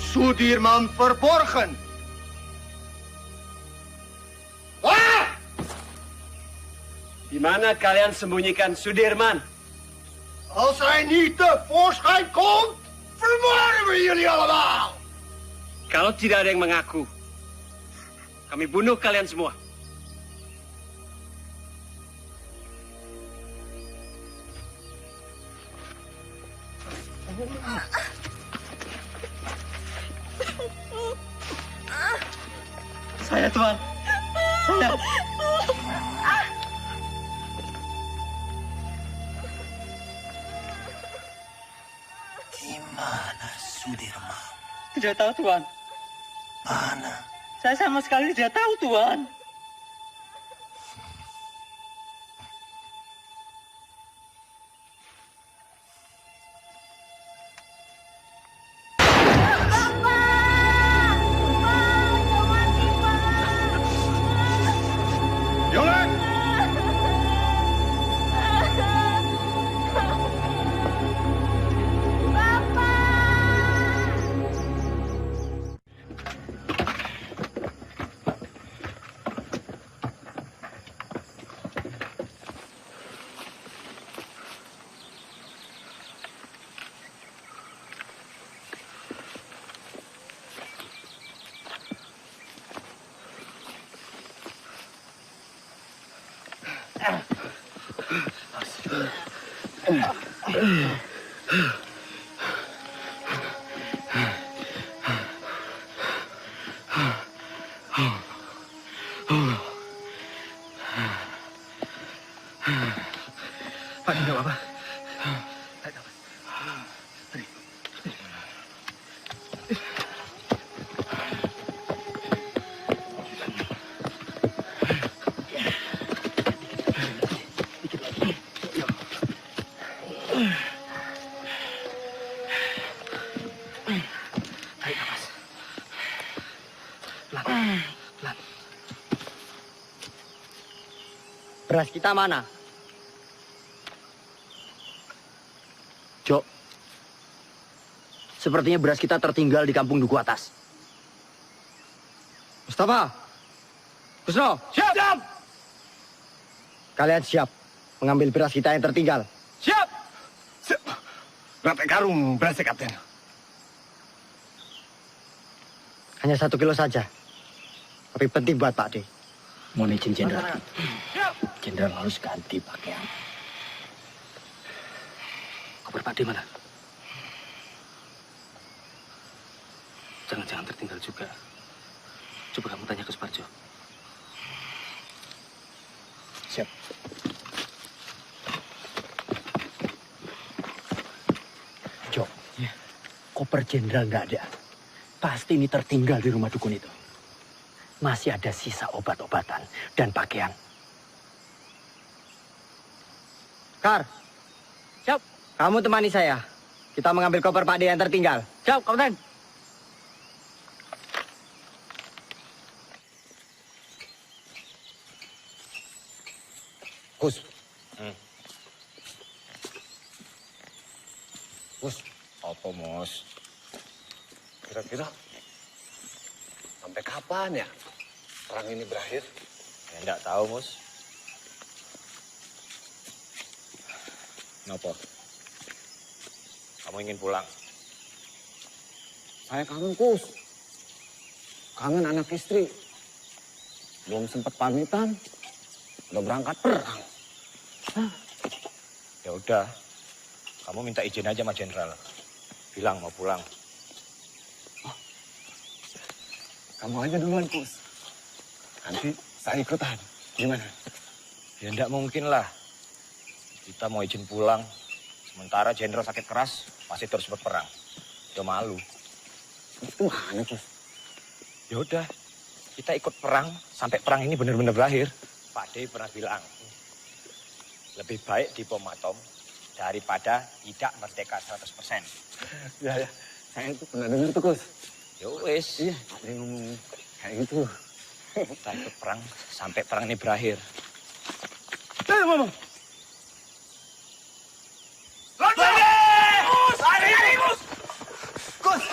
Sudirman verborgen. Waar? Di mana kalian sembunyikan Sudirman? Als hij niet tevoorschijn komt, vermoorden we jullie allemaal. Kalau tidak ada yang mengaku, kami bunuh kalian semua. Saya, Tuan. Saya. Di mana Sudirman? Tidak tahu, Tuan. Mana? Saya sama sekali tidak tahu, Tuan. Beras kita mana? Jok, sepertinya beras kita tertinggal di kampung Duku Atas. Mustafa, Kusno, siap! Kalian siap mengambil beras kita yang tertinggal? Siap! Berapa karung berasnya, Kapten? Hanya 1 kilo saja. Tapi penting buat Pak D. Mohon izin, Jenderal. Jenderal harus ganti pakaian. Koper Pak D mana? Jangan-jangan tertinggal juga. Coba kamu tanya ke Suparjo. Siap. Jok, koper Jenderal nggak ada. Pasti ini tertinggal di rumah dukun itu. Masih ada sisa obat-obatan dan pakaian. Kar, siap. Kamu temani saya. Kita mengambil koper Pak D yang tertinggal. Siap, Kapten. Gus. Gus, apa Mus? Kira-kira sampai kapan ya perang ini berakhir? Ya enggak tahu, Mus. Kenapa? Kamu ingin pulang? Saya kangen, Gus. Kangen anak istri. Belum sempat pamitan, udah berangkat perang. Ya udah, kamu minta izin aja sama Jenderal. Bilang mau pulang. Kamu aja duluan, Gus. Nanti saya ikutan. Gimana? Ya enggak mungkin lah. Kita mau izin pulang. Sementara Jenderal sakit keras, masih terus berperang. Udah malu. Itu mana, Gus? Ya udah, kita ikut perang sampai perang ini benar-benar berakhir. Pak D pernah bilang, lebih baik di bom atom daripada tidak merdeka 100%. Ya, saya itu pernah dengar tuh, Gus. Yo wis. Iya, ada yang ngomong kayak gitu. Kita ikut perang sampai perang ini berakhir. Ngomong. Gus! Lari, Gus! Gus,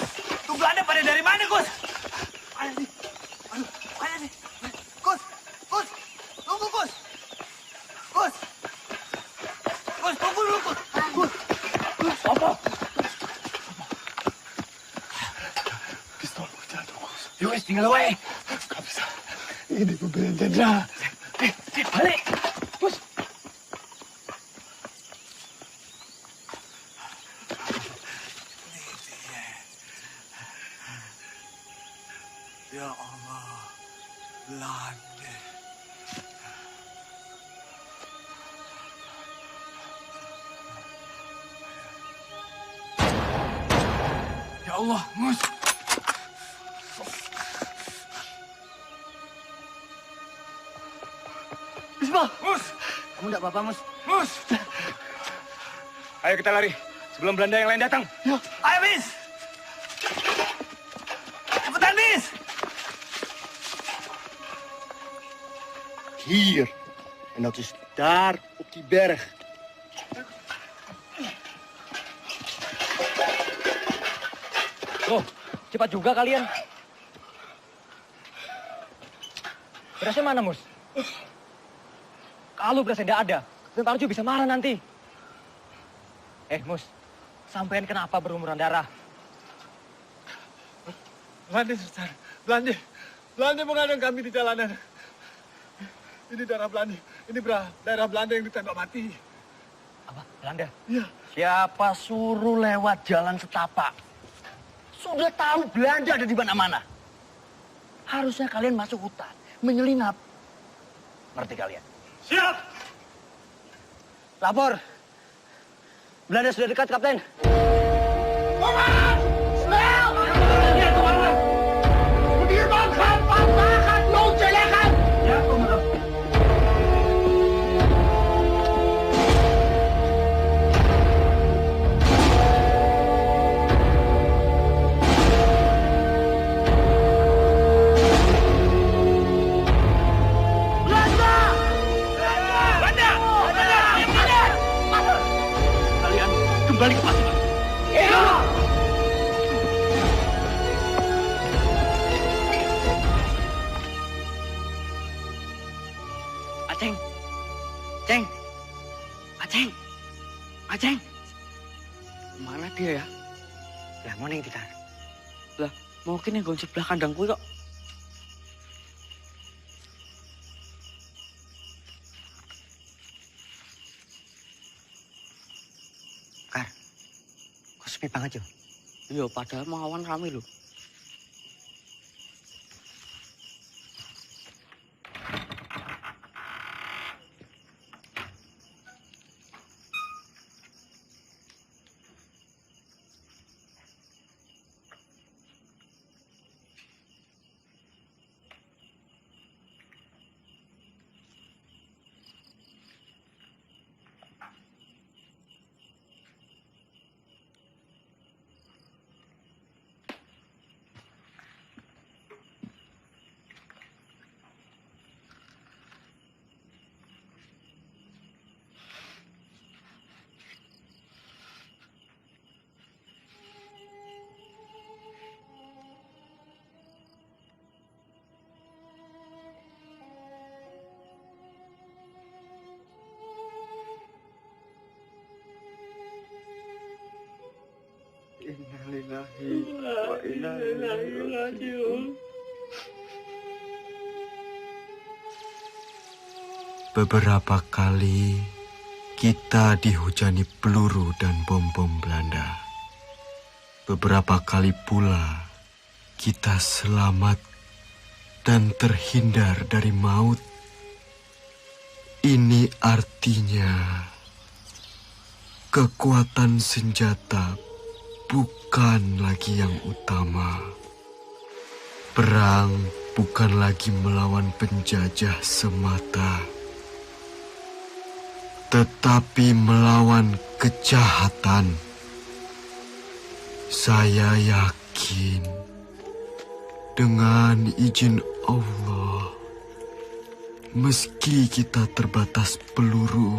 tuh Belanda pada dari mana, Gus? Mana nih? Aduh, mana nih? Gus! Gus! Tunggu, Gus! Gus! Gus, tunggu dulu, Gus! Gus! Gus! Apa? Pistol jatuh, Gus. Yowes, tinggal wae. Gak bisa. Ini pemberian Jenderal. Balik! Gus! Ya Allah, Belanda. Ya Allah, Mus. Bismillah. Mus. Kamu enggak apa-apa, Mus? Mus. Ayo kita lari sebelum Belanda yang lain datang. Ya. Ayo, Bis. Cepetan, Bis. Hier. En dat is daar op die berg. Loh, cepat juga kalian. Berasnya mana, Mus? Kalau berasnya tidak ada, Tentara Arjo bisa marah nanti. Mus, sampean kenapa berumuran darah? Belanda, Sultan. Belanda mengadang kami di jalanan. Ini daerah Belanda. Ini daerah Belanda yang ditembak mati. Apa? Belanda? Iya. Siapa suruh lewat jalan setapak? Sudah tahu Belanda ada di mana-mana. Harusnya kalian masuk hutan, menyelinap. Ngerti kalian? Siap! Lapor. Belanda sudah dekat, Kapten. Koman! Snel! Ya, koman! Bedienman, gaan, wagen, loodje leggen! Ja, koman. Belanda! Aceng. Ceng. Aceng. Aceng. Mana dia ya? Lah mau ning tikar. Lah mungkin yang gon sebelah kandang kuwi kok. Kar. Kok sepi banget yo? Iya, padahal mau awan rame lho. Innalillahi wa inna ilaihi raji'un. Beberapa kali kita dihujani peluru dan bom-bom Belanda. Beberapa kali pula kita selamat dan terhindar dari maut. Ini artinya kekuatan senjata bukan lagi yang utama. Perang bukan lagi melawan penjajah semata, tetapi melawan kejahatan. Saya yakin dengan izin Allah, meski kita terbatas peluru,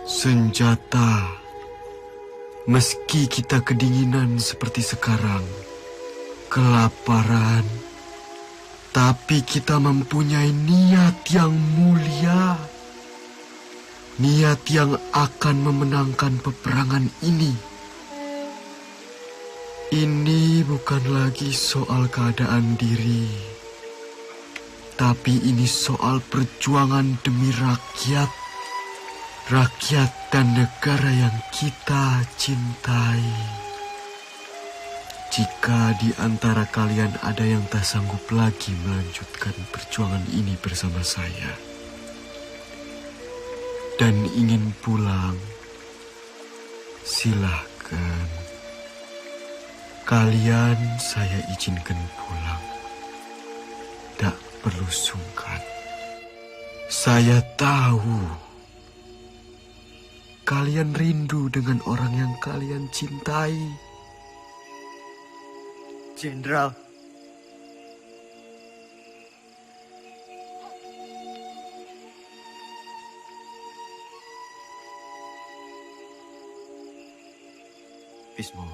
senjata, meski kita kedinginan seperti sekarang, kelaparan, tapi kita mempunyai niat yang mulia. Niat yang akan memenangkan peperangan ini. Ini bukan lagi soal keadaan diri, tapi ini soal perjuangan demi rakyat. Rakyat dan negara yang kita cintai. Jika di antara kalian ada yang tak sanggup lagi melanjutkan perjuangan ini bersama saya dan ingin pulang, silahkan. Kalian saya izinkan pulang. Tak perlu sungkan. Saya tahu kalian rindu dengan orang yang kalian cintai. Jenderal. Bismo.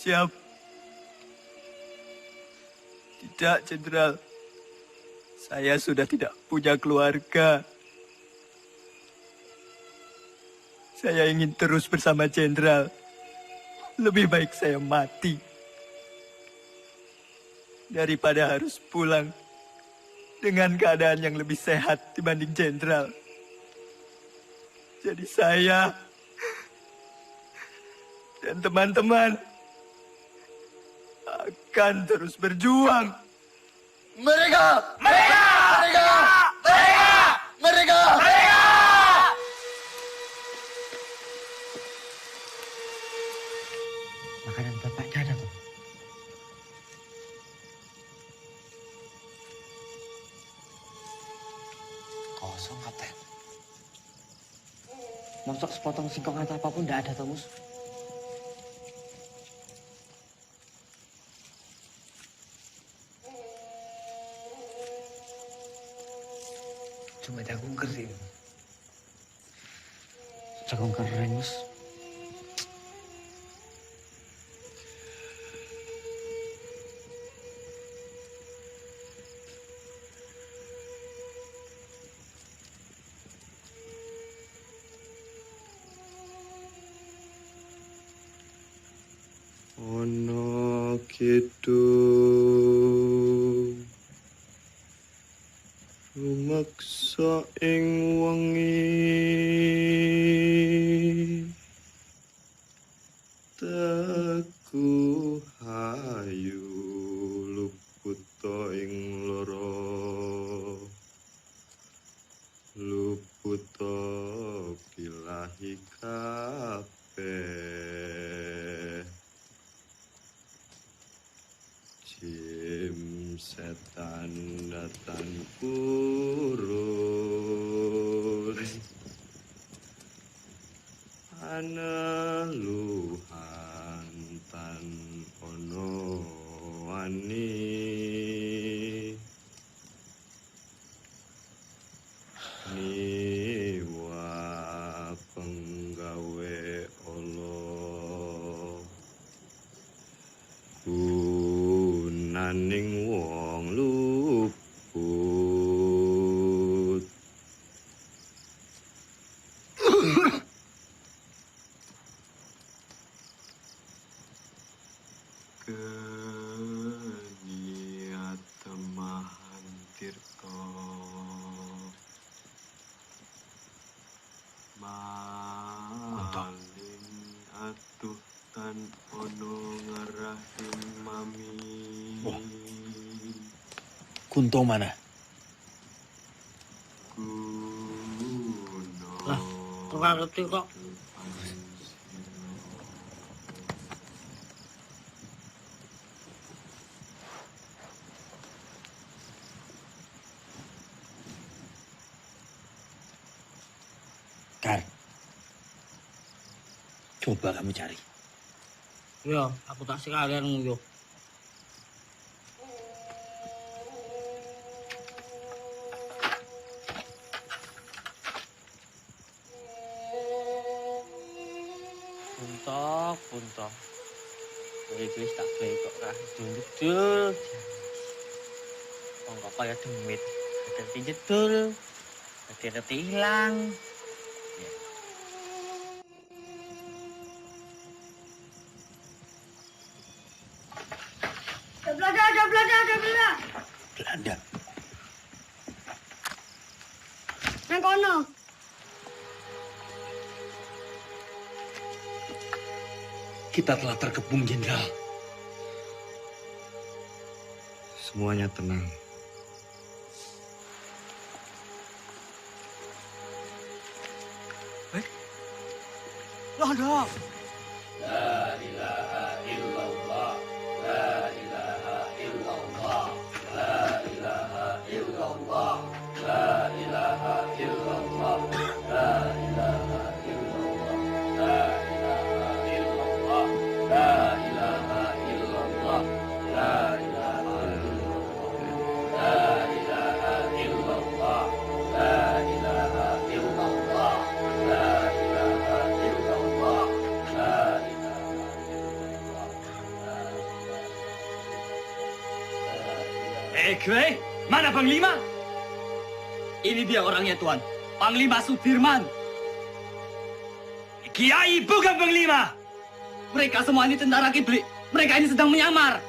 Siap. Tidak, Jenderal. Saya sudah tidak punya keluarga. Saya ingin terus bersama Jenderal. Lebih baik saya mati daripada harus pulang dengan keadaan yang lebih sehat dibanding Jenderal. Jadi saya dan teman-teman akan terus berjuang. Mereka! Mereka! Mereka! Mereka! Mereka! Mereka! Makanan bapaknya ada tuh. Kosong, Kapten. Mosok sepotong singkong atau apapun tidak ada, Tomus. Cuma jagung kering. Jagung kering, Mas. Ono kidung rumeksa ing wengi teku hayu luputa ing lara luputa bilahi kabeh Jim setan datang purun aneluhan tan ono wani niwa penggawe Allah naning wong luput keniat temahan tirta malin atuh tan ono ngarahing mami Kunto mana? Lah, ora ngerti kok. Kar, coba kamu cari. Ya, aku tak sekalian nguyuh. Puntok. Wis tak gawe kok ra dul. Wong kok kaya demit. Dadi jedul. Dadi hilang. Ada Belanda. Belanda. Nang kono. Kita telah terkepung, Jenderal. Semuanya tenang. Belanda. La ilaha illallah. La ilaha illallah. La ilaha illallah. La ilaha illallah. La ilaha illallah. La ilaha illallah. La ilaha illallah. La ilaha illallah. La ilaha illallah. La ilaha illallah. La ilaha illallah. La Kwei, mana Panglima? Ini dia orangnya, Tuan. Panglima Sudirman. Kiai bukan Panglima. Mereka semua ini tentara kiblik. Mereka ini sedang menyamar.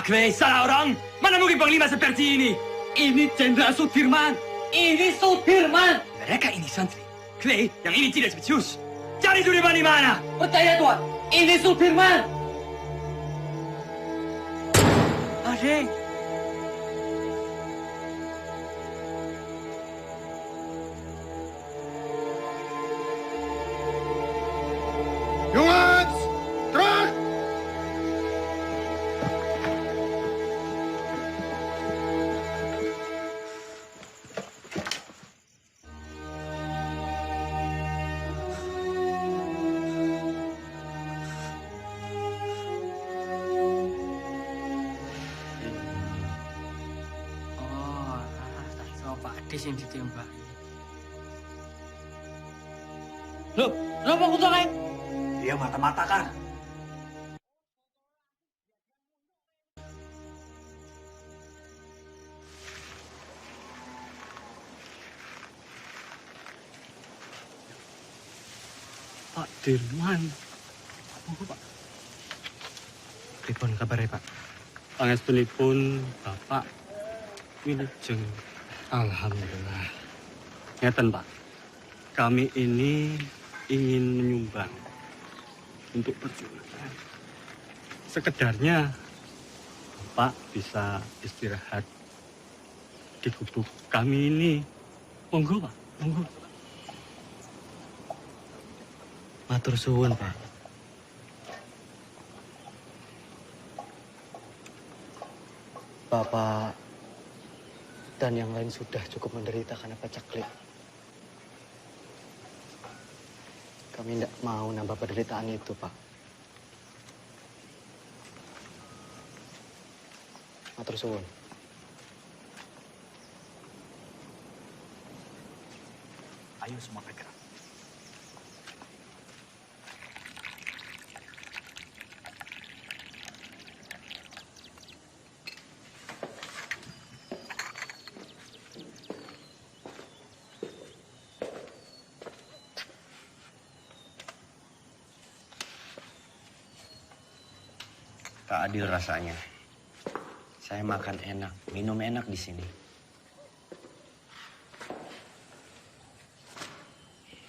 Kwei, salah orang. Mana mungkin Panglima seperti ini? Ini Jenderal Sudirman. Ini Sudirman. Mereka ini santri. Kwei, yang ini tidak spesius. Cari Sudirman di mana? Percaya, Tuan. Ini Sudirman. Adek. Jongens, terug! Tak iso Pak Ades yang ditembak. Loh, kenapa aku tak kayak? Dia mata-matakan. Pak Dirman. Apa, Pak? Pripun kabare, Pak? Pangestunipun Bapak wilujeng. Alhamdulillah. Ngeten, Pak. Kami ini ingin menyumbang untuk perjuangan. Sekedarnya Bapak bisa istirahat di gubuk kami ini. Monggo, Pak. Monggo. Matur suwun, Pak. Bapak dan yang lain sudah cukup menderita karena pacaklik. Kami tidak mau nambah penderitaan itu, Pak. Matur suwun. Ayo semua bergerak. Tak adil rasanya. Saya makan enak, minum enak di sini.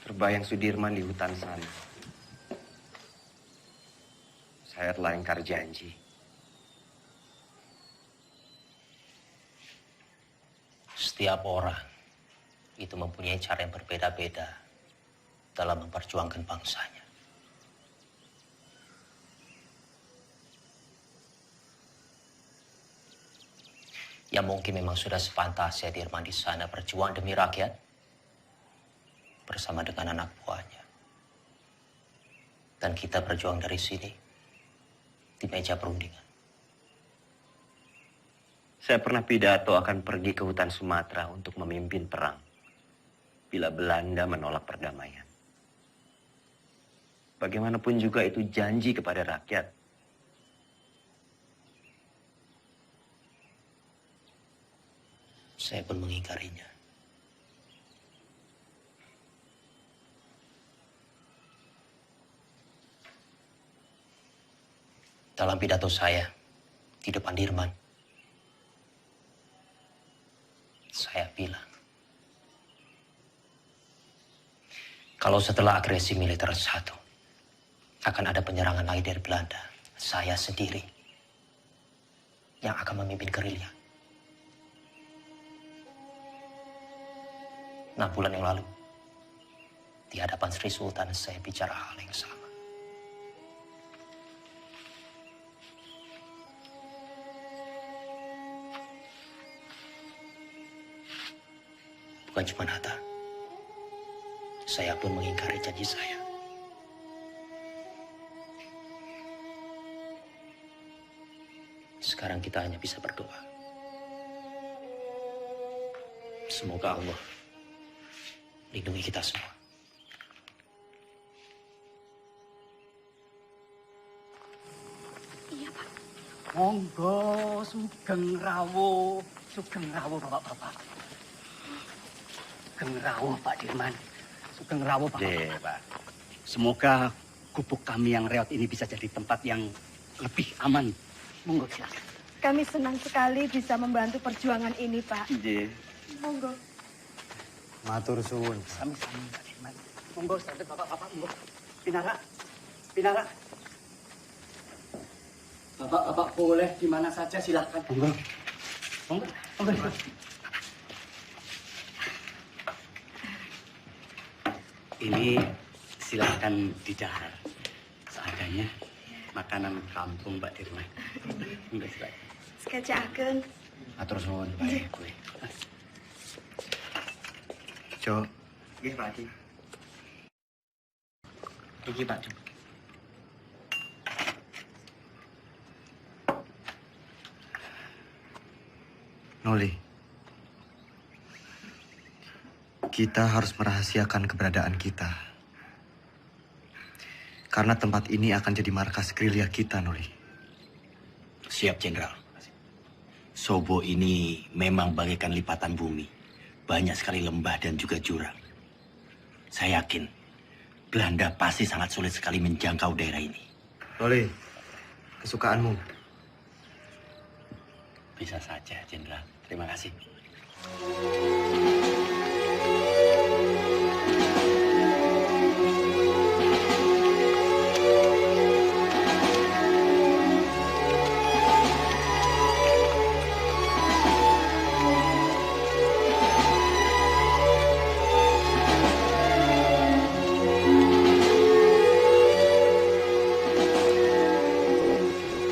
Terbayang Sudirman di hutan sana. Saya telah ingkar janji. Setiap orang itu mempunyai cara yang berbeda-beda dalam memperjuangkan bangsanya. Ya mungkin memang sudah sepantasnya Dirman di sana berjuang demi rakyat bersama dengan anak buahnya. Dan kita berjuang dari sini di meja perundingan. Saya pernah pidato akan pergi ke hutan Sumatera untuk memimpin perang bila Belanda menolak perdamaian. Bagaimanapun juga itu janji kepada rakyat. Saya pun mengingkarinya. Dalam pidato saya di depan Dirman, saya bilang, kalau setelah agresi militer 1, akan ada penyerangan lagi dari Belanda, saya sendiri yang akan memimpin gerilya. 6 bulan yang lalu, di hadapan Sri Sultan saya bicara hal yang sama. Bukan cuma Hatta, saya pun mengingkari janji saya. Sekarang kita hanya bisa berdoa. Semoga Allah lindungi kita semua. Iya, Pak. Monggo, sugeng rawuh Bapak-bapak. Sugeng rawuh Pak Dirman. Sugeng rawuh Bapak. Pak. Semoga gubuk kami yang reot ini bisa jadi tempat yang lebih aman. Monggo silakan. Kami senang sekali bisa membantu perjuangan ini, Pak. Nggih. Monggo. Matur suwun. Sami-sami Pak Dirman. Monggo santet Bapak-bapak, monggo. Pinara. Pinara. Bapak-bapak boleh di mana saja silakan. Monggo. Monggo. Monggo. Ini silakan didahar. Seadanya makanan kampung Pak Dirman. Monggo silakan. Sekejapkan. Atur suwun, baik kowe. Jo. Nggih, Pak Haji. Iki, Pak. Noli. Kita harus merahasiakan keberadaan kita. Karena tempat ini akan jadi markas gerilya kita, Noli. Siap, Jenderal. Sobo ini memang bagaikan lipatan bumi. Banyak sekali lembah dan juga jurang. Saya yakin Belanda pasti sangat sulit sekali menjangkau daerah ini. Noli, kesukaanmu. Bisa saja, Jenderal. Terima kasih.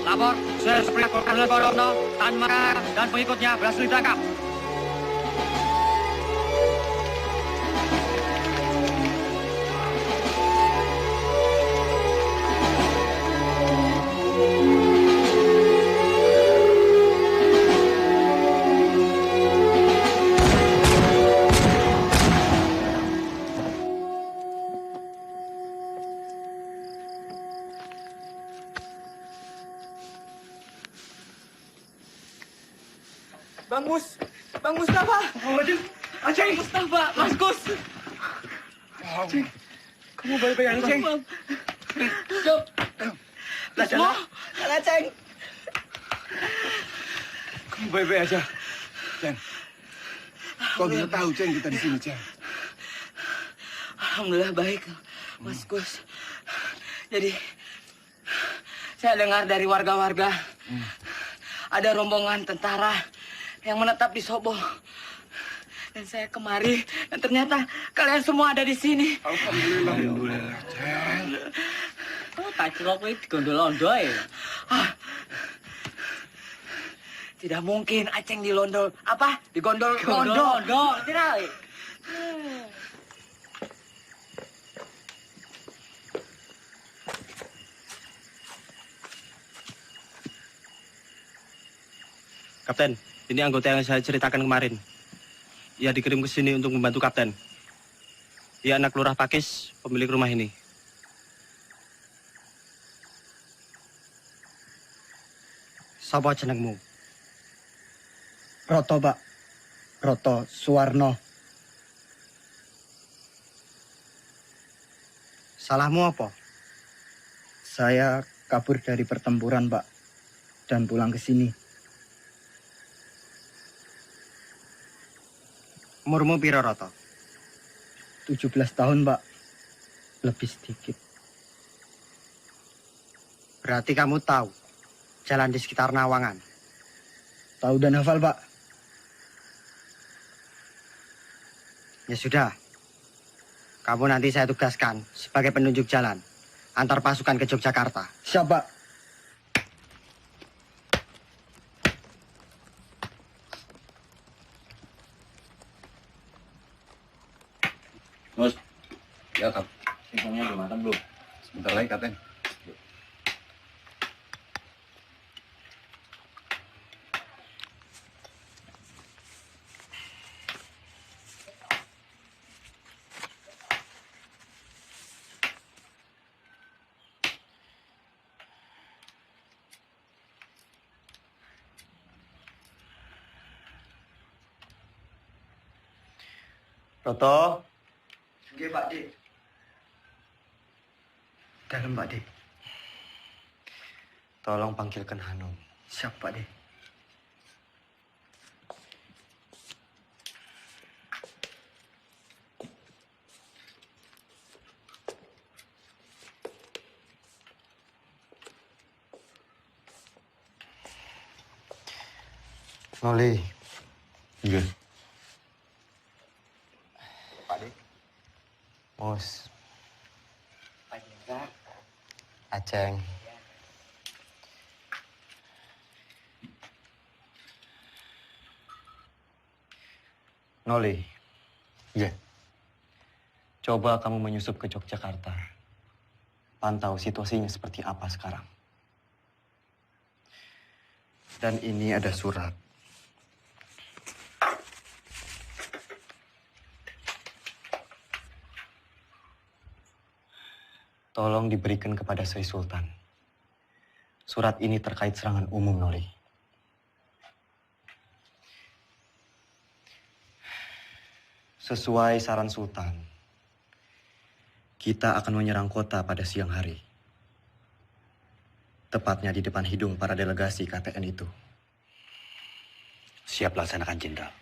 Lapor, Sir Superior Kolonel Borono, Tan Mara, dan pengikutnya berhasil ditangkap. Bang Mustafa. Aceng, Mustafa, Mas Gus. Aceng, kamu baik-baik aja, Aceng. Stop. Semua, Aceng. Kamu baik-baik aja, Ceng. Kau bisa tahu, Ceng, kita di sini, Ceng. Alhamdulillah baik, Mas Gus. Jadi, saya dengar dari warga-warga ada rombongan tentara yang menetap di Sobo. Dan saya kemari, dan ternyata kalian semua ada di sini. Alhamdulillah, Ceng. Oh, tak kira kowe digondol-ondo ya. Tidak mungkin Aceng dilondol. Apa? Digondol-ondo. Gondol-ondo, tidak. Kapten, ini anggota yang saya ceritakan kemarin. Ia dikirim ke sini untuk membantu Kapten. Ia anak Lurah Pakis, pemilik rumah ini. Sapa jenengmu? Roto, Pak. Roto Suwarno. Salahmu apa? Saya kabur dari pertempuran, Pak. Dan pulang ke sini. Umurmu piro, Roto? 17 tahun, Pak. Lebih sedikit. Berarti kamu tahu jalan di sekitar Nawangan? Tahu dan hafal, Pak. Ya sudah. Kamu nanti saya tugaskan sebagai penunjuk jalan antar pasukan ke Yogyakarta. Siap, Pak. Mus, ya Kap. Singkongnya udah matang belum? Sebentar lagi, Kapten. Roto. Nggih, Pak Dik. Dalam, Pak Dik. Tolong panggilkan Hanum. Siap, Pak Dik. Noli. Iya. Pak Dik. Mus. Pak Jenderal. Aceng. Noli. Iya. Coba kamu menyusup ke Yogyakarta. Pantau situasinya seperti apa sekarang. Dan ini ada surat. Tolong diberikan kepada Sri Sultan. Surat ini terkait serangan umum, Noli. Sesuai saran Sultan, kita akan menyerang kota pada siang hari. Tepatnya di depan hidung para delegasi KTN itu. Siap laksanakan, Jenderal.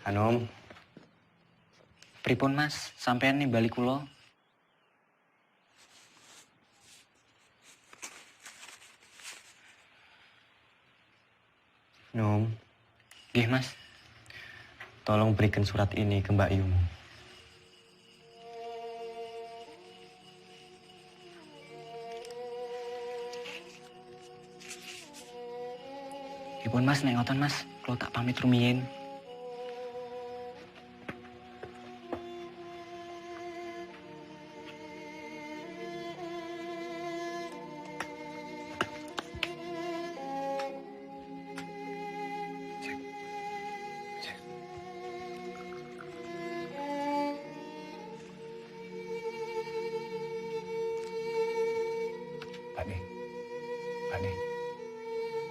Hanom. Pripun Mas, sampean nih balik kula. Nom. Nggih, Mas. Tolong berikan surat ini ke Mbak Yumu. Pripun Mas, nek ngoten Mas, kula tak pamit rumiyin. Pakde,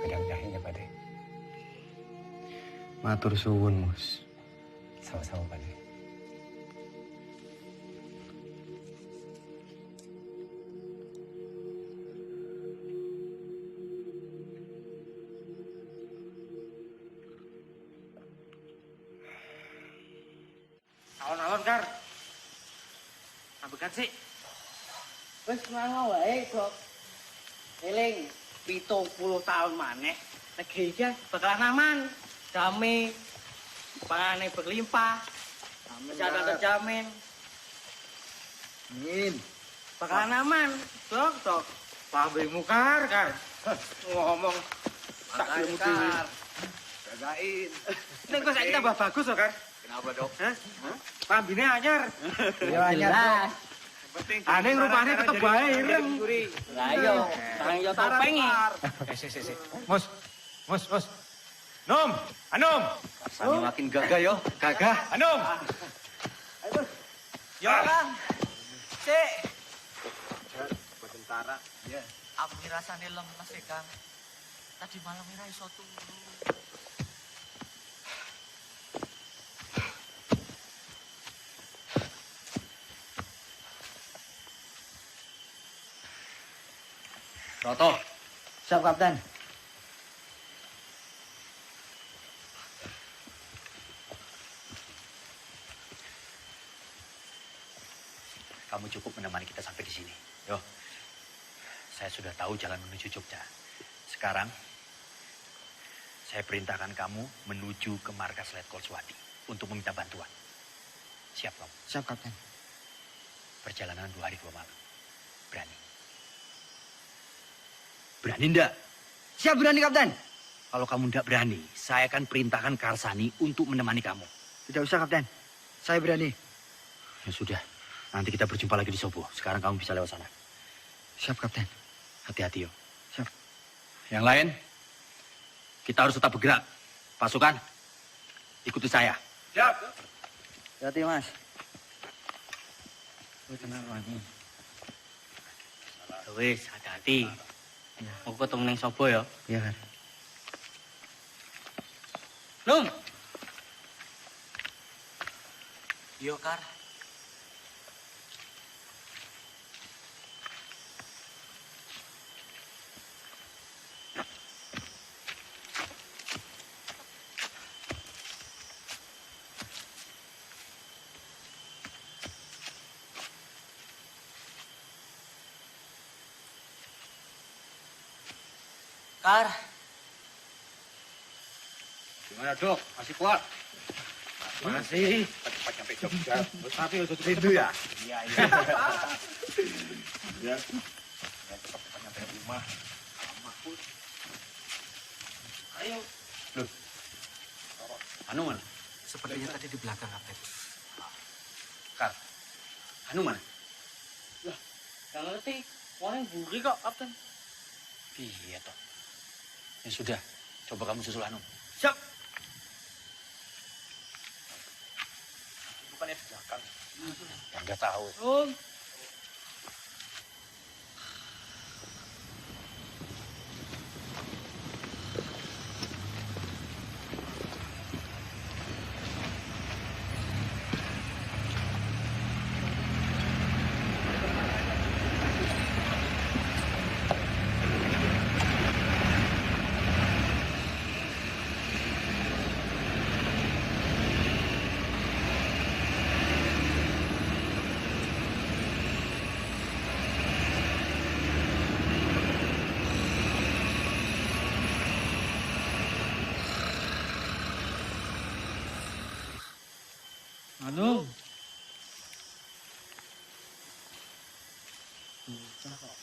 pedang jahinya Pakde. Matur suwun, Mus. Sama-sama Pakde. Alon-alon, Kar. Ambekan sih. Wes mango wae, Dok. Eling 70 tahun maneh negeri iki bakalan aman, damai, panganane berlimpah, kesehatan terjamin. Amin. Bakalan aman, Dok. Pabemu Kar. Ngomong tak ilmu dhewe. Jagain. Nek kok saiki tambah bagus kok, Kar. Kenapa, Dok? Hah? Pambine anyar. Ya anyar, Dok. Aneh rupanya tetep bae ireng. Lah iya, sareng yo topengi. Si. Mus. Nom, Anom. Rasanya makin gagah yo, gagah. Anom. Ayo. Ya. Kang. Sik. Tentara. Ya. Aku rasane lemes ya, Kang. Tadi malam ora iso turu. Roto. Siap, Kapten. Kamu cukup menemani kita sampai di sini. Yo. Saya sudah tahu jalan menuju Jogja. Sekarang, saya perintahkan kamu menuju ke markas Letkol Swati untuk meminta bantuan. Siap, kamu? Siap, Kapten. Perjalanan 2 hari 2 malam. Berani? Berani ndak? Siap, berani, Kapten. Kalau kamu ndak berani, saya akan perintahkan Karsani untuk menemani kamu. Tidak usah, Kapten. Saya berani. Ya sudah, nanti kita berjumpa lagi di Sobo. Sekarang kamu bisa lewat sana. Siap, Kapten. Hati-hati, yo. Siap. Yang lain, kita harus tetap bergerak. Pasukan, ikuti saya. Siap. Hati, Mas. Kenapa lagi? Wis, hati-hati. Mau ketemu neng Sobo ya? Iya, Kar. Num. Yo, Kar. Kar. Gimana, Dok? Masih kuat? Masih. Cepat sampai Jogja. Tapi udah rindu ya? Iya. Ya. Cepat sampai rumah. Ayo. Loh. Anu mana? Sepertinya tadi di belakang, Kapten. Kar. Anu mana? Lah, gak ngerti. Orang buri kok, Kapten. Iya toh. Ya sudah, coba kamu susul Anu. Siap. Bukannya di belakang. Nggak tahu. Anu. Bocah kok.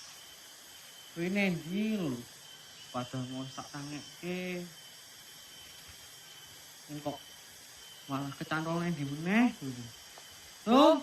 Kuwi nendi lho. Padahal mau sak tangekke. Kok malah kecantol nendi meneh. Tuh.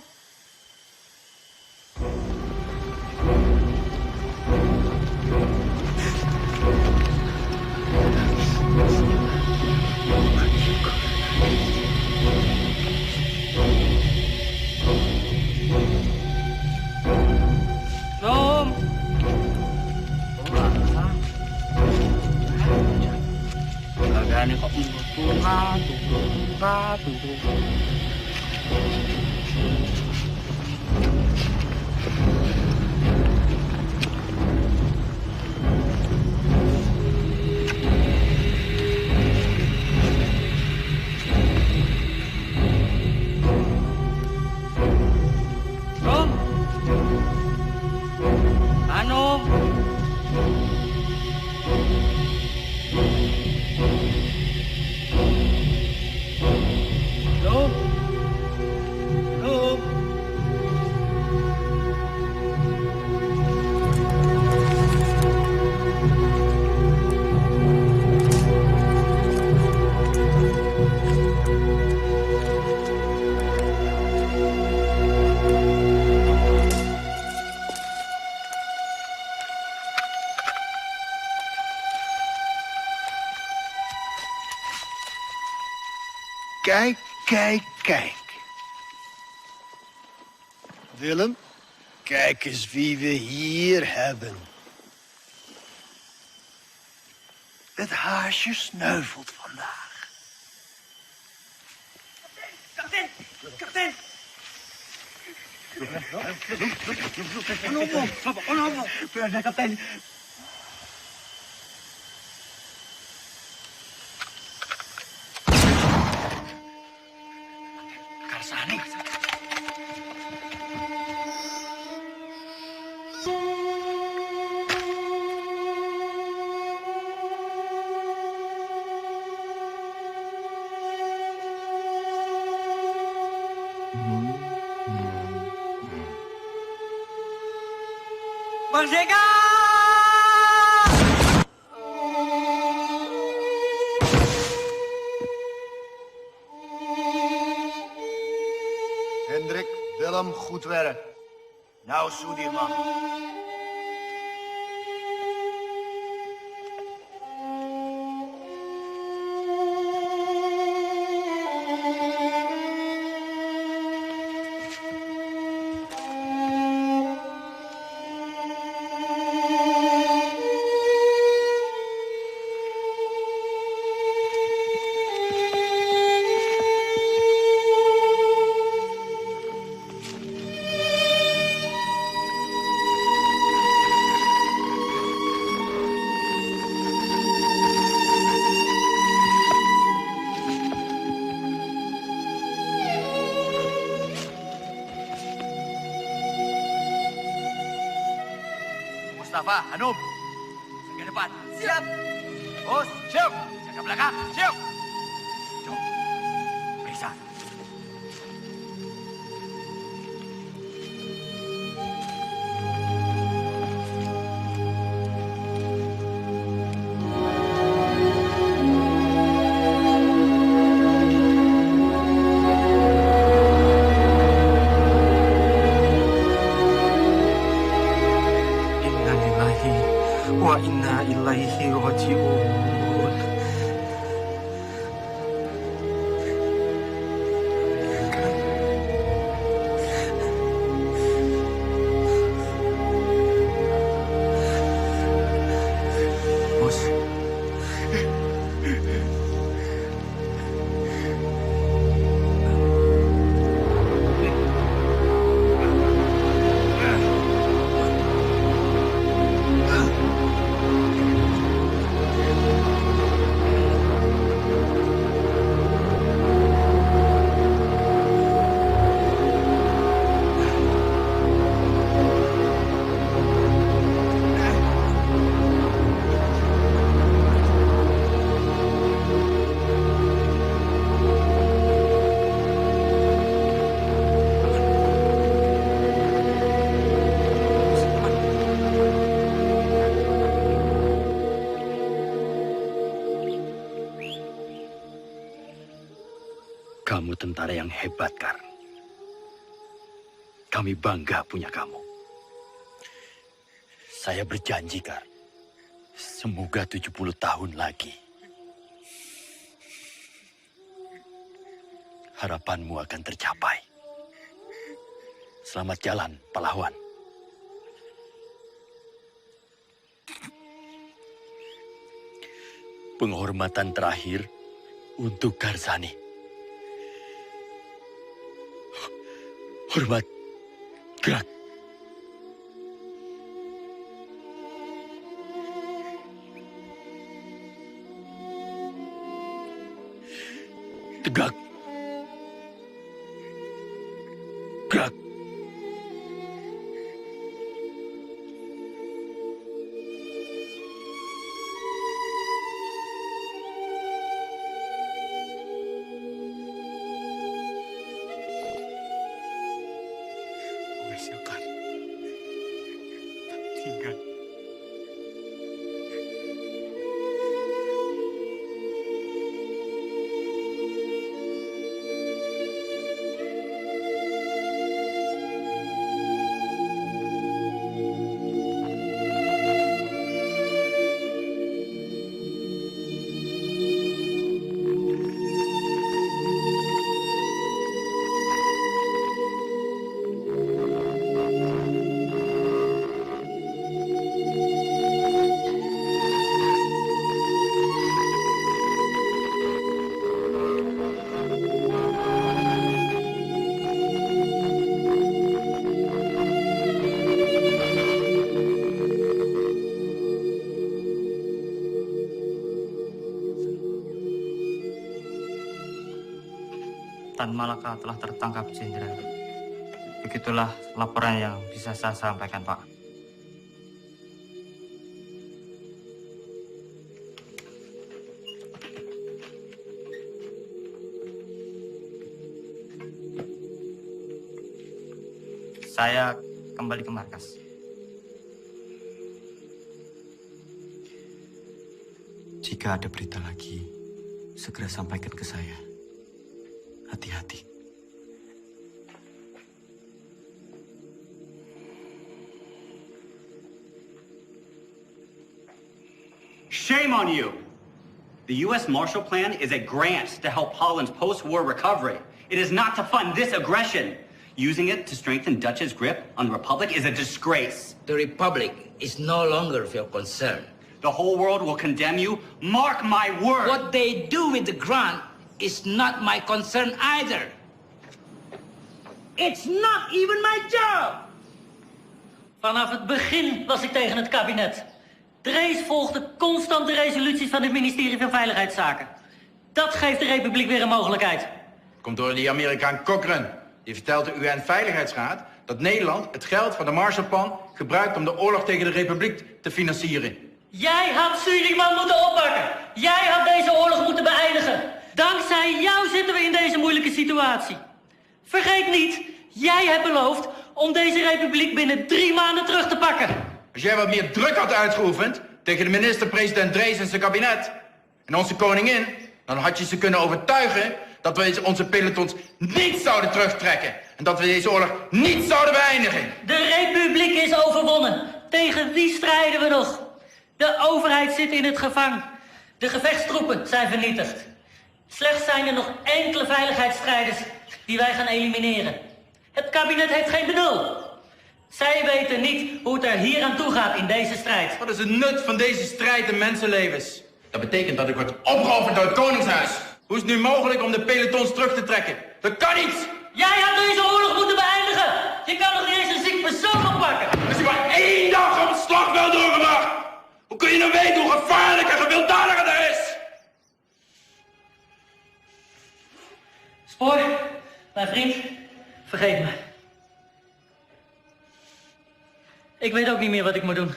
Ini kok turun. Kijk. Willem, kijk eens wie we hier hebben. Het haasje sneuvelt vandaag. Kapten! Ano? Pwede, kapten. Karsani. Merdeka! Hendrik, Willem, goed werk. Nou, Soedirman. Mustafa, Hanum, jaga depan. Siap. Bos, siap. Jaga belakang. Siap. Jom, periksa. Wa inna ilaihi raji'un. Kamu tentara yang hebat, Kar. Kami bangga punya kamu. Saya berjanji, Kar. Semoga 70 tahun lagi. Harapanmu akan tercapai. Selamat jalan, pahlawan. Penghormatan terakhir untuk Garzani. Hormat, gerak. Tegak. Gerak. Tinggal. Tan Malaka telah tertangkap, Jenderal. Begitulah laporan yang bisa saya sampaikan, Pak. Saya kembali ke markas. Jika ada berita lagi, segera sampaikan ke saya. Hati-hati. Shame on you! The U.S. Marshall Plan is a grant to help Holland's post-war recovery. It is not to fund this aggression. Using it to strengthen Dutch's grip on the Republic is a disgrace. The Republic is no longer of your concern. The whole world will condemn you. Mark my word! What they do with the grant is not my concern either. It's not even my job! Vanaf het begin was ik tegen het kabinet. Drees volgde constant de resoluties van het ministerie van Veiligheidszaken. Dat geeft de Republiek weer een mogelijkheid. Komt door die Amerikaan Cochrane. Die vertelt de UN-veiligheidsraad dat Nederland het geld van de Marshallplan gebruikt om de oorlog tegen de Republiek te financieren. Jij had Suriname moeten oppakken. Jij had deze oorlog moeten beëindigen. Dankzij jou zitten we in deze moeilijke situatie. Vergeet niet, jij hebt beloofd om deze republiek binnen 3 maanden terug te pakken. Als jij wat meer druk had uitgeoefend tegen de minister-president Drees en zijn kabinet en onze koningin, dan had je ze kunnen overtuigen dat we onze pelotons niet zouden terugtrekken en dat we deze oorlog niet zouden beëindigen. De republiek is overwonnen. Tegen wie strijden we nog? De overheid zit in het gevangen. De gevechtstroepen zijn vernietigd. Slechts zijn er nog enkele veiligheidsstrijders die wij gaan elimineren. Het kabinet heeft geen benul. Zij weten niet hoe het er hier aan toe gaat in deze strijd. Wat is het nut van deze strijd in mensenlevens? Dat betekent dat ik word opgeofferd door het Koningshuis. Hoe is het nu mogelijk om de pelotons terug te trekken? Dat kan niet! Jij had deze oorlog moeten beëindigen! Je kan nog niet eens een ziek persoon oppakken! Als je maar 1 dag op het slagveld doorgebracht! Hoe kun je nou weten hoe gevaarlijk en gewelddadig het er is? Spoor, mijn vriend, vergeet me. Ik weet ook niet meer wat ik moet doen.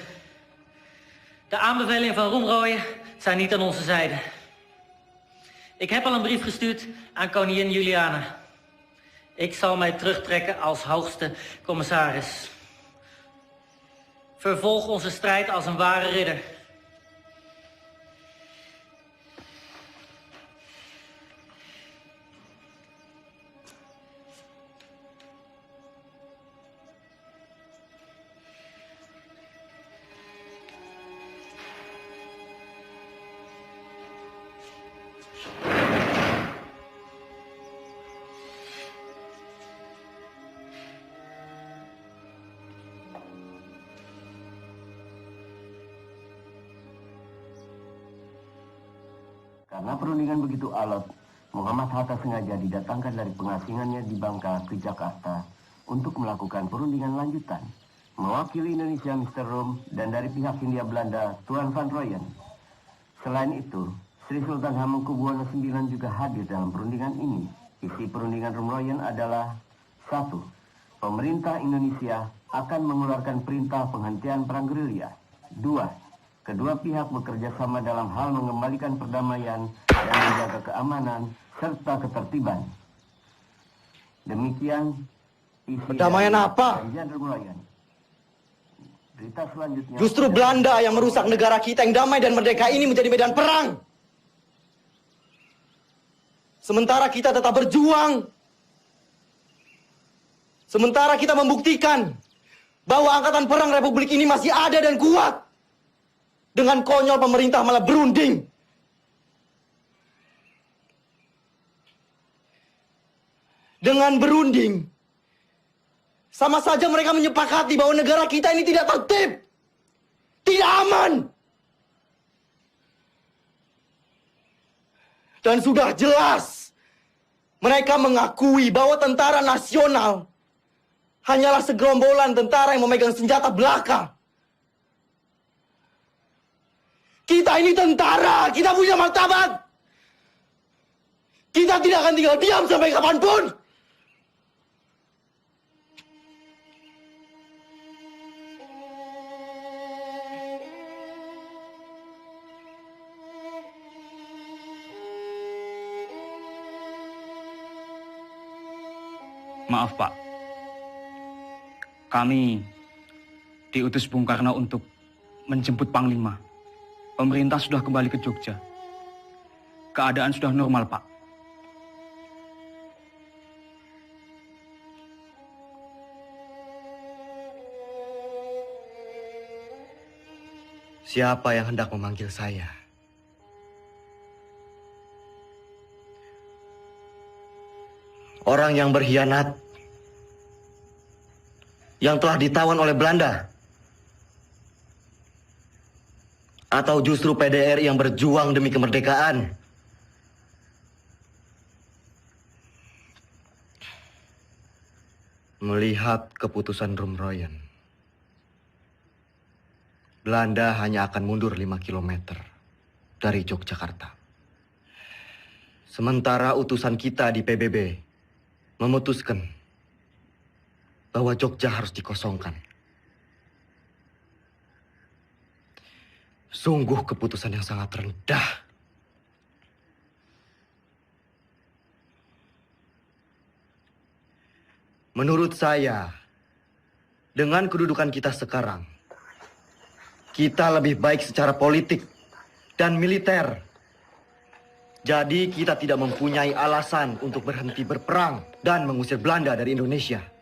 De aanbevelingen van Roemrooyen zijn niet aan onze zijde. Ik heb al een brief gestuurd aan koningin Juliana. Ik zal mij terugtrekken als hoogste commissaris. Vervolg onze strijd als een ware ridder. Karena perundingan begitu alot, Muhammad Hatta sengaja didatangkan dari pengasingannya di Bangka ke Jakarta untuk melakukan perundingan lanjutan. Mewakili Indonesia Mr. Rom dan dari pihak Hindia Belanda Tuan Van Rooyen. Selain itu, Sri Sultan Hamengkubuwono IX juga hadir dalam perundingan ini. Isi perundingan Rom Rooyen adalah 1. Pemerintah Indonesia akan mengeluarkan perintah penghentian perang gerilya. 2. Kedua pihak bekerja sama dalam hal mengembalikan perdamaian dan menjaga keamanan serta ketertiban. Demikian isi perdamaian apa? Perjanjian Rom Rooyen. Berita selanjutnya. Justru Belanda yang merusak negara kita yang damai dan merdeka ini menjadi medan perang. Sementara kita tetap berjuang. Sementara kita membuktikan bahwa angkatan perang Republik ini masih ada dan kuat. Dengan konyol pemerintah malah berunding. Dengan berunding, sama saja mereka menyepakati bahwa negara kita ini tidak tertib, tidak aman. Dan sudah jelas, mereka mengakui bahwa tentara nasional hanyalah segerombolan tentara yang memegang senjata belaka. Kita ini tentara, kita punya martabat. Kita tidak akan tinggal diam sampai kapanpun. Maaf, Pak. Kami diutus Bung Karno untuk menjemput Panglima. Pemerintah sudah kembali ke Jogja. Keadaan sudah normal, Pak. Siapa yang hendak memanggil saya? Orang yang berkhianat, yang telah ditawan oleh Belanda, atau justru PDR yang berjuang demi kemerdekaan? Melihat keputusan Rom Rooyen, Belanda hanya akan mundur 5 km dari Yogyakarta. Sementara utusan kita di PBB memutuskan bahwa Jogja harus dikosongkan. Sungguh keputusan yang sangat rendah. Menurut saya, dengan kedudukan kita sekarang, kita lebih baik secara politik dan militer. Jadi kita tidak mempunyai alasan untuk berhenti berperang dan mengusir Belanda dari Indonesia.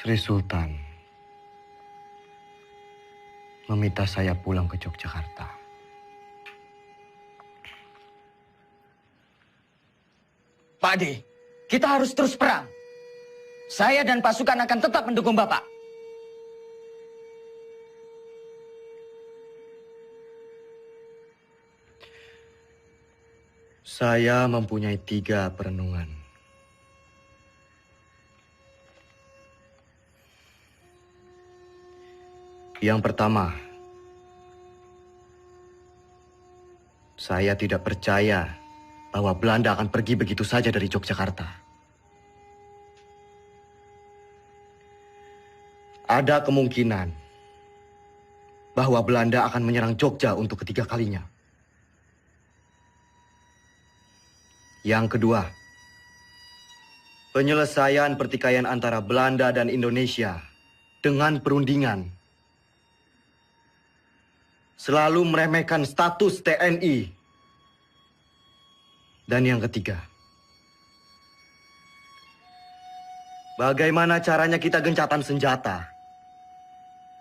Sri Sultan meminta saya pulang ke Yogyakarta. Pak Ade, kita harus terus perang. Saya dan pasukan akan tetap mendukung Bapak. Saya mempunyai 3 perenungan. Yang pertama, saya tidak percaya bahwa Belanda akan pergi begitu saja dari Yogyakarta. Ada kemungkinan bahwa Belanda akan menyerang Jogja untuk ketiga kalinya. Yang kedua, penyelesaian pertikaian antara Belanda dan Indonesia dengan perundingan selalu meremehkan status TNI Dan yang ketiga, bagaimana caranya kita gencatan senjata?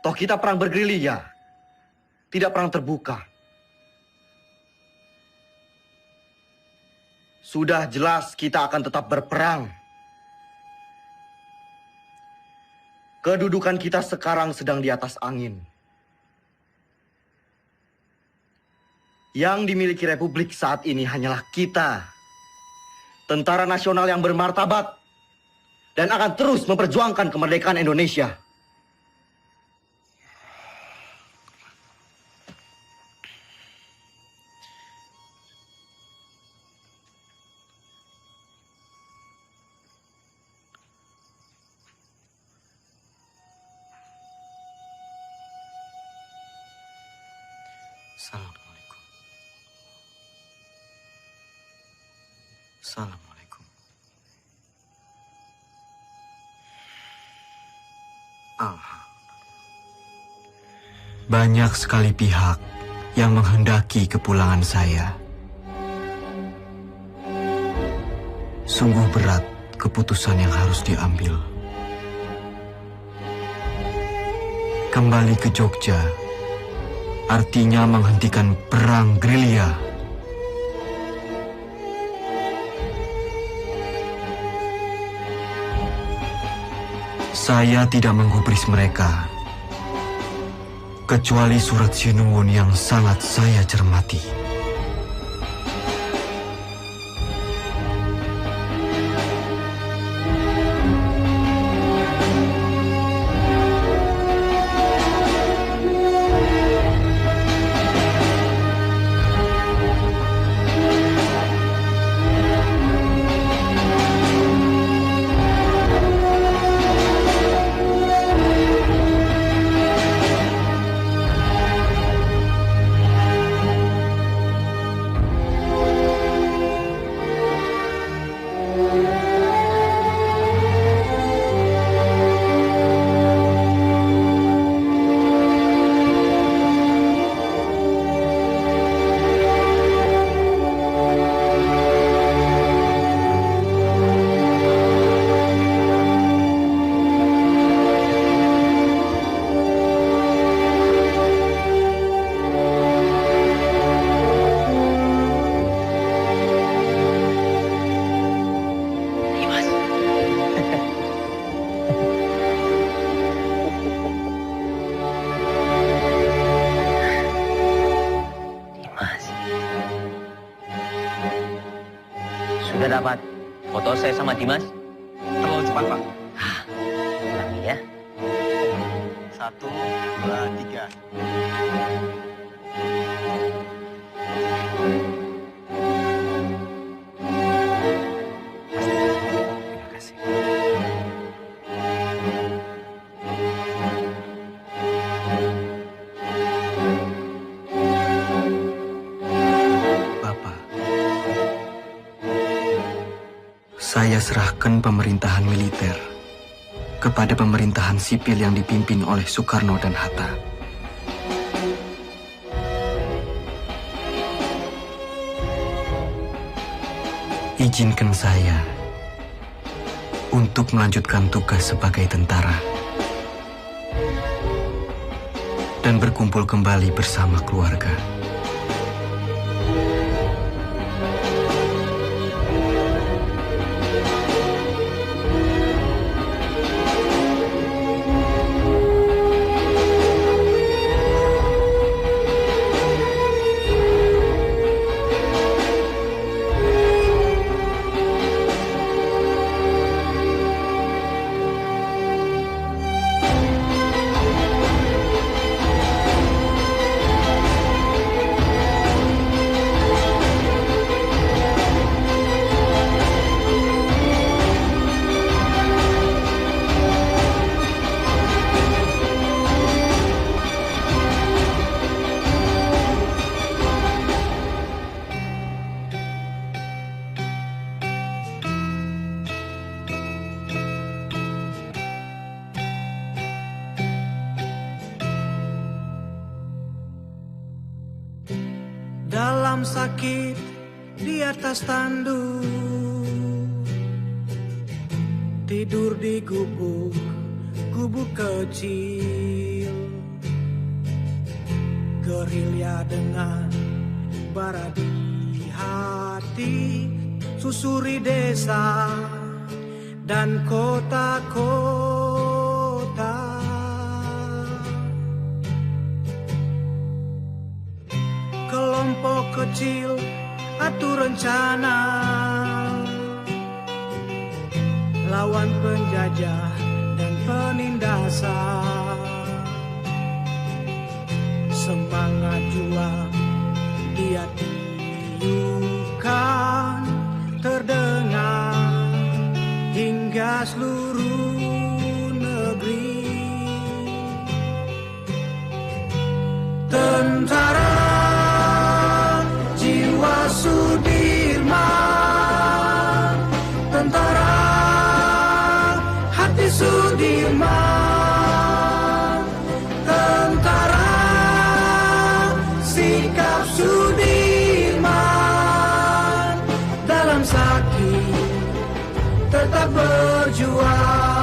Toh kita perang bergerilya, tidak perang terbuka. Sudah jelas kita akan tetap berperang. Kedudukan kita sekarang sedang di atas angin. Yang dimiliki Republik saat ini hanyalah kita, tentara nasional yang bermartabat dan akan terus memperjuangkan kemerdekaan Indonesia. Assalamualaikum. Assalamualaikum. Banyak sekali pihak yang menghendaki kepulangan saya. Sungguh berat keputusan yang harus diambil. Kembali ke Jogja artinya menghentikan perang gerilya. Saya tidak menggubris mereka, kecuali surat Sinuwun yang sangat saya cermati. Sudah dapat foto saya sama Dimas? Terlalu cepat, Pak. Ulangi ya. 1, 2, 3. Terima kasih. Bapak, saya serahkan pemerintahan militer kepada pemerintahan sipil yang dipimpin oleh Soekarno dan Hatta. Izinkan saya untuk melanjutkan tugas sebagai tentara dan berkumpul kembali bersama keluarga. Dalam sakit, di atas tanduk, tidur di gubuk kecil, gerilya dengan bara di hati, susuri desa dan kota-kota. Kelompok kecil atur rencana, lawan penjajah dan penindasan. Semangat juang dia tiupkan, terdengar hingga seluruh negeri. Tentara jiwa Sudirman, tentara hati Sudirman, tentara sikap Sudirman, dalam sakit tetap berjuang.